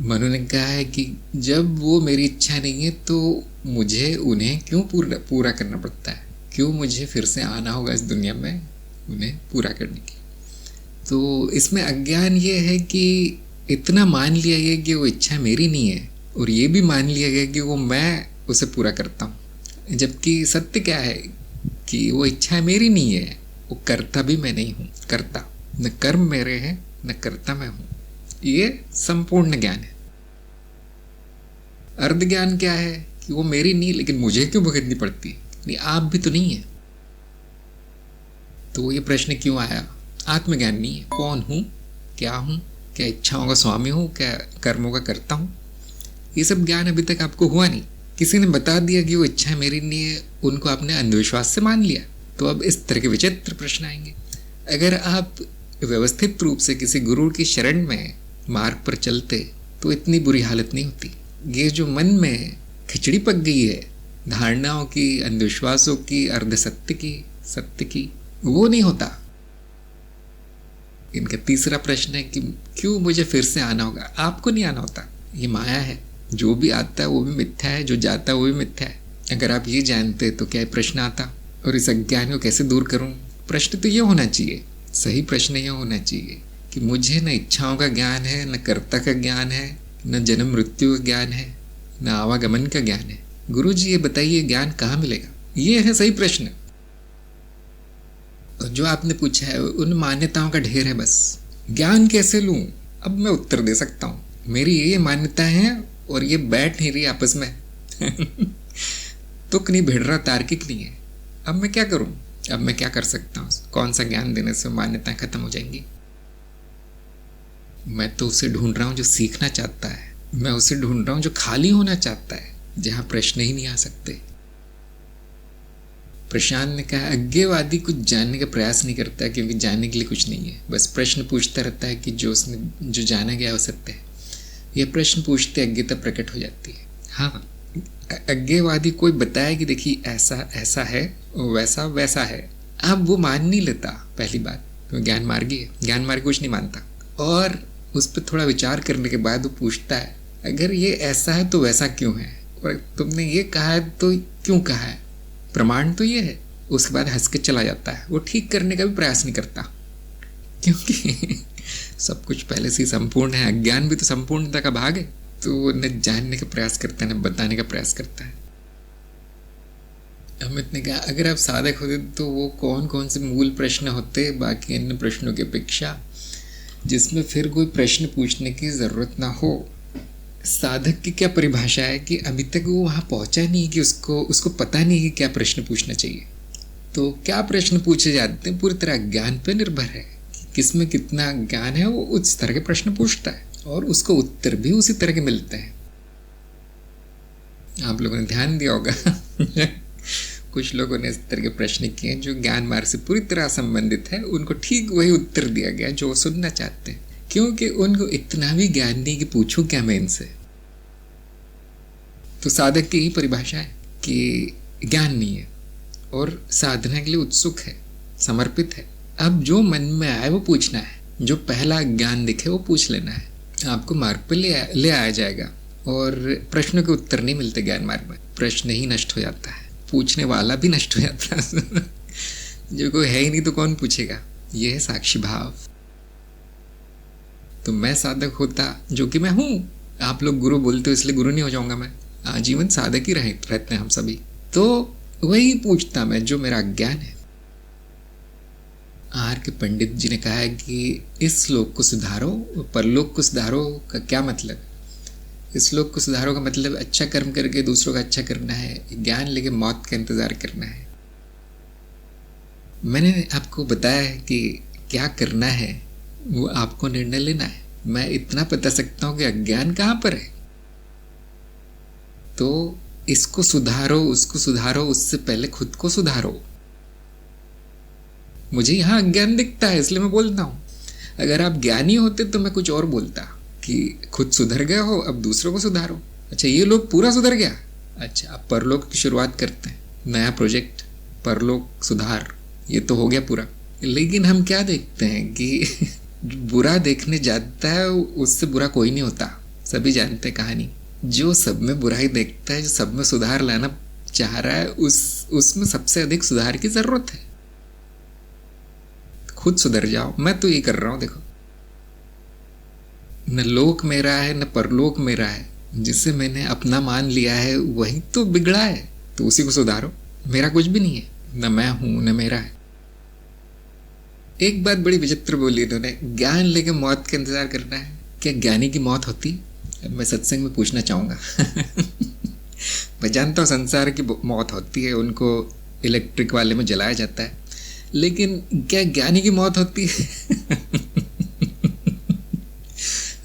मनु ने कहा है कि जब वो मेरी इच्छा नहीं है तो मुझे उन्हें क्यों पूरा करना पड़ता है, क्यों मुझे फिर से आना होगा इस दुनिया में उन्हें पूरा करने की। तो इसमें अज्ञान ये है कि इतना मान लिया गया कि वो इच्छा मेरी नहीं है, और ये भी मान लिया गया कि वो मैं उसे पूरा करता हूँ, जबकि सत्य क्या है कि वो इच्छा मेरी नहीं है, वो करता भी मैं नहीं हूँ। करता न कर्म मेरे हैं न करता मैं हूँ, ये संपूर्ण ज्ञान है। अर्ध ज्ञान क्या है कि वो मेरी नहीं, लेकिन मुझे क्यों भुगतनी पड़ती है, नहीं आप भी तो नहीं है। तो ये प्रश्न क्यों आया? आत्मज्ञान नहीं है, कौन हूँ, क्या इच्छाओं का स्वामी हूँ, क्या कर्मों का करता हूँ, ये सब ज्ञान अभी तक आपको हुआ नहीं। किसी ने बता दिया कि वो इच्छा मेरी नहीं है, उनको आपने अंधविश्वास से मान लिया, तो अब इस तरह के विचित्र प्रश्न आएंगे। अगर आप व्यवस्थित रूप से किसी गुरु की शरण में मार्ग पर चलते तो इतनी बुरी हालत नहीं होती। ये जो मन में खिचड़ी पक गई है धारणाओं की, अंधविश्वासों की, अर्धसत्य की, सत्य की, वो नहीं होता। इनका तीसरा प्रश्न है कि क्यों मुझे फिर से आना होगा? आपको नहीं आना होता, ये माया है। जो भी आता है वो भी मिथ्या है, जो जाता है वो भी मिथ्या है। अगर आप ये जानते तो क्या प्रश्न आता? और इस अज्ञान को कैसे दूर करूं? प्रश्न तो ये होना चाहिए, सही प्रश्न ये होना चाहिए कि मुझे न इच्छाओं का ज्ञान है, न कर्ता का ज्ञान है, न जन्म मृत्यु का ज्ञान है, न आवागमन का ज्ञान है। गुरु जी ये बताइए ज्ञान कहाँ मिलेगा? ये है सही प्रश्न। जो आपने पूछा है उन मान्यताओं का ढेर है, बस ज्ञान कैसे लूं? अब मैं उत्तर दे सकता हूँ, मेरी ये मान्यताएं हैं और ये बैठ नहीं रही आपस में तुक नहीं भिड़ रहा, तार्किक नहीं है। अब मैं क्या करूं? अब मैं क्या कर सकता हूँ? कौन सा ज्ञान देने से मान्यताएं खत्म हो जाएंगी? मैं तो उसे ढूंढ रहा हूँ जो सीखना चाहता है, मैं उसे ढूंढ रहा हूँ जो खाली होना चाहता है, जहां प्रश्न ही नहीं आ सकते। प्रशांत ने कहा अज्ञेयवादी कुछ जानने का प्रयास नहीं करता क्योंकि जानने के लिए कुछ नहीं है, बस प्रश्न पूछता रहता है कि जो उसने जो जाना गया वो सत्य है। यह प्रश्न पूछते अज्ञता प्रकट हो जाती है। हाँ, अज्ञेयवादी कोई बताए कि देखिए ऐसा ऐसा है, वैसा वैसा है, अब वो मान नहीं लेता। पहली बात तो ज्ञान मार्गी है, ज्ञान मार्गी कुछ नहीं मानता, और उस पर थोड़ा विचार करने के बाद वो पूछता है अगर ये ऐसा है तो वैसा क्यों है, और तुमने ये कहा है तो क्यों कहा है, प्रमाण तो ये है। उसके बाद हंस के चला जाता है, वो ठीक करने का भी प्रयास नहीं करता क्योंकि सब कुछ पहले से ही संपूर्ण है। अज्ञान भी तो संपूर्णता का भाग है, तो वो न जानने का प्रयास करता है न बताने का प्रयास करता है। अमित ने कहा अगर आप साधक होते तो वो कौन कौन से मूल प्रश्न होते बाकी अन्य प्रश्नों की अपेक्षा, जिसमें फिर कोई प्रश्न पूछने की जरूरत ना हो? साधक की क्या परिभाषा है कि अभी तक वो वहां पहुंचा नहीं कि उसको पता नहीं कि क्या प्रश्न पूछना चाहिए। तो क्या प्रश्न पूछे जाते हैं पूरी तरह ज्ञान पर निर्भर है, किसमें कितना ज्ञान है, वो उस तरह के प्रश्न पूछता है और उसको उत्तर भी उसी तरह के मिलते हैं। आप लोगों ने ध्यान दिया होगा कुछ लोगों ने इस तरह के प्रश्न किए जो ज्ञान मार्ग से पूरी तरह संबंधित है, उनको ठीक वही उत्तर दिया गया जो वो सुनना चाहते हैं। क्योंकि उनको इतना भी ज्ञान नहीं कि पूछूं क्या मैं इनसे। तो साधक की यही परिभाषा है कि ज्ञान नहीं है और साधना के लिए उत्सुक है, समर्पित है। अब जो मन में आए वो पूछना है, जो पहला ज्ञान दिखे वो पूछ लेना है, आपको मार्ग पर ले आया जाएगा। और प्रश्नों के उत्तर नहीं मिलते ज्ञान मार्ग में, प्रश्न ही नष्ट हो जाता है, पूछने वाला भी नष्ट हो जाता है। जो कोई है ही नहीं तो कौन पूछेगा। यह है साक्षी भाव। तो मैं साधक होता, जो कि मैं हूं। आप लोग गुरु बोलते हो इसलिए गुरु नहीं हो जाऊंगा मैं, आजीवन साधक ही रहते हैं हम सभी। तो वही पूछता मैं जो मेरा ज्ञान है। आर के पंडित जी ने कहा है कि इस लोक को सुधारो, परलोक को सुधारो का क्या मतलब? इस लोक को सुधारो का मतलब अच्छा कर्म करके दूसरों का अच्छा करना है, ज्ञान लेके मौत का इंतजार करना है। मैंने आपको बताया है कि क्या करना है, वो आपको निर्णय लेना है। मैं इतना बता सकता हूं कि अज्ञान कहां पर है। तो इसको सुधारो, उसको सुधारो, उससे पहले खुद को सुधारो। मुझे यहां अज्ञान दिखता है इसलिए मैं बोलता हूं। अगर आप ज्ञानी होते तो मैं कुछ और बोलता कि खुद सुधर गए हो, अब दूसरों को सुधारो। अच्छा, ये लोग पूरा सुधर गया, अच्छा अब परलोक की शुरुआत करते हैं, नया प्रोजेक्ट परलोक सुधार, ये तो हो गया पूरा। लेकिन हम क्या देखते हैं कि बुरा देखने जाता है उससे बुरा कोई नहीं होता। सभी जानते हैं कहानी, जो सब में बुराई देखता है, जो सब में सुधार लाना चाह रहा है, उसमें सबसे अधिक सुधार की जरूरत है। खुद सुधर जाओ। मैं तो ये कर रहा हूं, देखो, न लोक मेरा है न परलोक मेरा है, जिसे मैंने अपना मान लिया है वही तो बिगड़ा है, तो उसी को सुधारो। मेरा कुछ भी नहीं है, न मैं हूं न मेरा है। एक बात बड़ी विचित्र बोली इन्होंने, ज्ञान लेके मौत का इंतजार करना है। क्या ज्ञानी की मौत होती? अब मैं सत्संग में पूछना चाहूंगा। मैं जानता हूँ संसार की मौत होती है, उनको इलेक्ट्रिक वाले में जलाया जाता है, लेकिन क्या ज्ञानी की मौत होती है?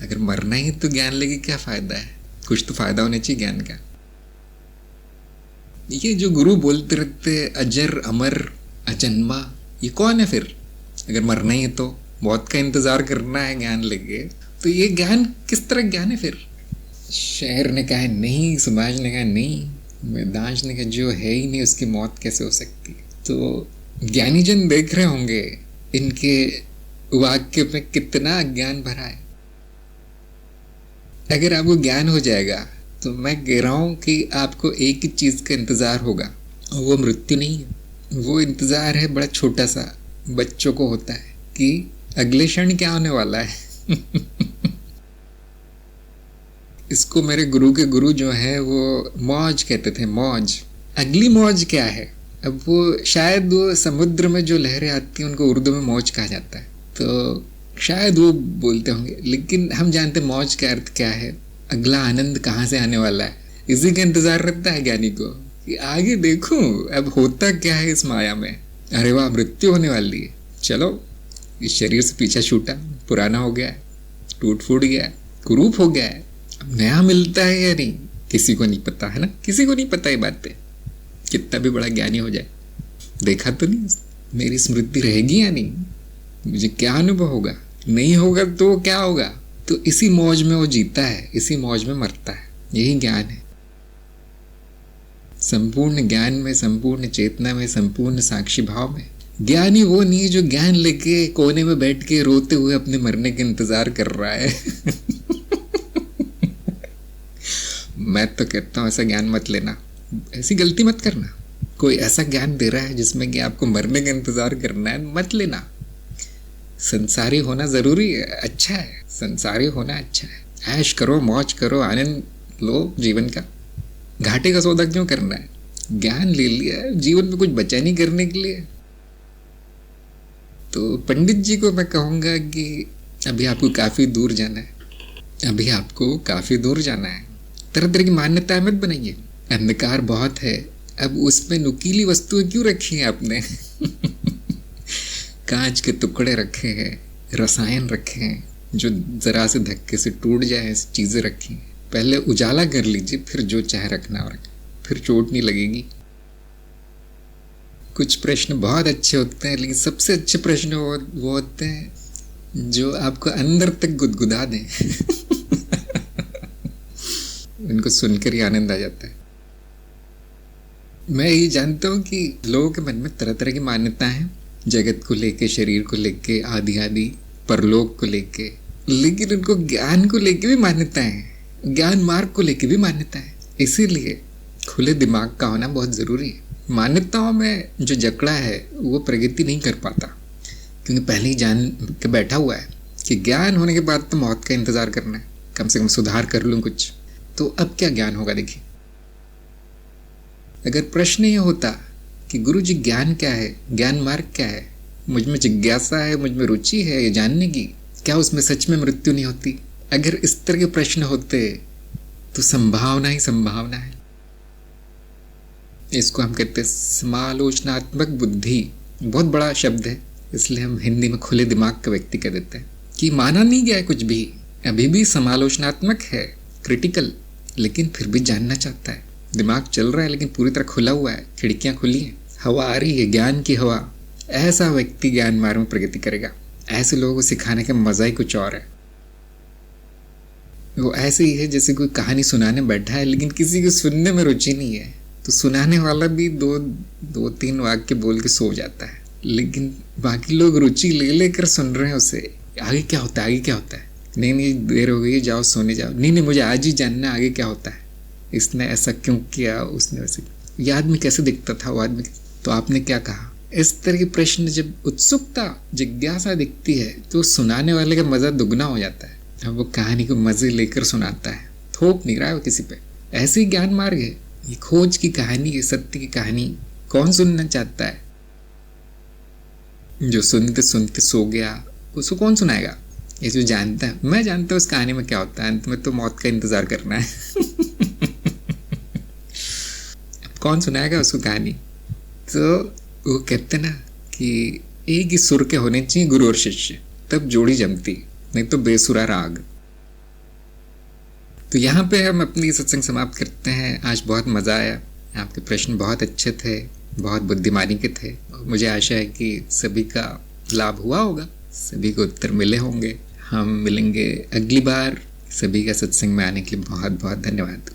अगर मरना ही तो ज्ञान लेके क्या फायदा है? कुछ तो फायदा होना चाहिए ज्ञान का। ये जो गुरु बोलते रहते अजर अमर अजन्मा, ये कौन है फिर? अगर मरना ही है तो मौत का इंतजार करना है ज्ञान लेके, तो ये ज्ञान किस तरह ज्ञान है फिर? शहर ने कहा नहीं, समाज ने कहा नहीं, वेदांश ने कहा जो है ही नहीं उसकी मौत कैसे हो सकती? तो ज्ञानी जन देख रहे होंगे इनके वाक्य में कितना अज्ञान भरा है। अगर आपको ज्ञान हो जाएगा तो मैं कह रहा हूं कि आपको एक ही चीज का इंतजार होगा, और वो मृत्यु नहीं है। वो इंतजार है बड़ा छोटा सा, बच्चों को होता है कि अगले क्षण क्या होने वाला है। इसको मेरे गुरु के गुरु जो है वो मौज कहते थे, मौज। अगली मौज क्या है? अब वो शायद वो समुद्र में जो लहरें आती हैं उनको उर्दू में मौज कहा जाता है, तो शायद वो बोलते होंगे। लेकिन हम जानते हैं मौज का अर्थ क्या है, अगला आनंद कहाँ से आने वाला है। इसी का इंतजार रहता है ज्ञानी को कि आगे देखूं अब होता क्या है इस माया में। अरे वाह, मृत्यु होने वाली है, चलो इस शरीर से पीछा छूटा, पुराना हो गया है, टूट फूट गया है, कुरूप हो गया है, अब नया मिलता है या नहीं किसी को नहीं पता है ना, किसी को नहीं पता ये बातें। कितना भी बड़ा ज्ञानी हो जाए, देखा तो नहीं मेरी स्मृति रहेगी या नहीं, मुझे क्या अनुभव होगा, नहीं होगा तो क्या होगा। तो इसी मौज में वो जीता है, इसी मौज में मरता है। यही ज्ञान है। संपूर्ण ज्ञान में, संपूर्ण चेतना में, संपूर्ण साक्षी भाव में। ज्ञानी वो नहीं जो ज्ञान लेके कोने में बैठ के रोते हुए अपने मरने का इंतजार कर रहा है। मैं तो कहता हूं ऐसा ज्ञान मत लेना, ऐसी गलती मत करना। कोई ऐसा ज्ञान दे रहा है जिसमें कि आपको मरने का इंतजार करना है, मत लेना। संसारी होना जरूरी है, अच्छा है, संसारी होना अच्छा है। ऐश करो, मौज करो, आनंद लो जीवन का। घाटे का सौदा क्यों करना है? ज्ञान ले लिया, जीवन में कुछ बचा नहीं करने के लिए। तो पंडित जी को मैं कहूँगा कि अभी आपको काफ़ी दूर जाना है, अभी आपको काफ़ी दूर जाना है। तरह तरह की मान्यताएं मत बनाइए। अंधकार बहुत है, अब उसमें नुकीली वस्तुएं क्यों रखी हैं आपने? कांच के टुकड़े रखे हैं, रसायन रखे हैं, जो जरा से धक्के से टूट जाए ऐसी चीज़ें रखी हैं। पहले उजाला कर लीजिए, फिर जो चाहे रखना और फिर चोट नहीं लगेगी। कुछ प्रश्न बहुत अच्छे होते हैं, लेकिन सबसे अच्छे प्रश्न वो होते हैं जो आपको अंदर तक गुदगुदा दें। उनको सुनकर ही आनंद आ जाता है। मैं ये जानता हूँ कि लोगों के मन में तरह तरह की मान्यताएं हैं, जगत को लेके, शरीर को लेके, आदि आदि, परलोक को लेके, लेकिन उनको ज्ञान को लेके भी मान्यताएं हैं, ज्ञान मार्ग को लेके भी मान्यताएं हैं। इसीलिए खुले दिमाग का होना बहुत ज़रूरी है। मान्यताओं में जो जकड़ा है वो प्रगति नहीं कर पाता, क्योंकि पहले ही जान के बैठा हुआ है कि ज्ञान होने के बाद तो मौत का इंतज़ार करना है, कम से कम सुधार कर लूँ कुछ, तो अब क्या ज्ञान होगा। देखिए, अगर प्रश्न ये होता कि गुरु जी ज्ञान क्या है, ज्ञान मार्ग क्या है, मुझ में जिज्ञासा है, मुझ में रुचि है ये जानने की, क्या उसमें सच में मृत्यु नहीं होती? अगर इस तरह के प्रश्न होते तो संभावना ही संभावना है। इसको हम कहते हैं समालोचनात्मक बुद्धि। बहुत बड़ा शब्द है, इसलिए हम हिंदी में खुले दिमाग का व्यक्ति कह देते हैं कि माना नहीं गया है कुछ भी, अभी भी समालोचनात्मक है, क्रिटिकल, लेकिन फिर भी जानना चाहता है। दिमाग चल रहा है लेकिन पूरी तरह खुला हुआ है, खिड़कियां खुली हैं, हवा आ रही है, ज्ञान की हवा। ऐसा व्यक्ति ज्ञान मार्ग में प्रगति करेगा। ऐसे लोगों को सिखाने का मजा ही कुछ और है। वो ऐसे ही है जैसे कोई कहानी सुनाने बैठा है लेकिन किसी को सुनने में रुचि नहीं है, तो सुनाने वाला भी दो तीन वाक्य बोल के सो जाता है, लेकिन बाकी लोग रुचि ले लेकर सुन रहे हैं उसे। आगे क्या होता है, आगे क्या होता है, नहीं देर हो गई, जाओ सोने जाओ, नहीं मुझे आज ही जानना आगे क्या होता है, इसने ऐसा क्यों किया, उसने वैसे, ये आदमी कैसे दिखता था, वो आदमी, तो आपने क्या कहा। इस तरह के प्रश्न जब उत्सुकता, जिज्ञासा दिखती है तो सुनाने वाले का मजा दुगना हो जाता है। अब वो कहानी को मजे लेकर सुनाता है, थोप नहीं रहा है वो किसी पे। ऐसे ही ज्ञान मार्ग है, ये खोज की कहानी, ये सत्य की कहानी कौन सुनना चाहता है? जो सुनते सुनते सो गया उसको कौन सुनाएगा? ये जो जानता है, मैं जानता हूँ उस कहानी में क्या होता है, अंत में तो मौत का इंतजार करना है। अब कौन सुनाएगा उसको कहानी? तो वो कहते ना कि एक ही सुर के होने चाहिए गुरु और शिष्य, तब जोड़ी जमती, नहीं तो बेसुरा राग। तो यहाँ पे हम अपनी सत्संग समाप्त करते हैं। आज बहुत मज़ा आया, आपके प्रश्न बहुत अच्छे थे, बहुत बुद्धिमानी के थे। मुझे आशा है कि सभी का लाभ हुआ होगा, सभी को उत्तर मिले होंगे। हम मिलेंगे अगली बार। सभी का सत्संग में आने के लिए बहुत बहुत धन्यवाद।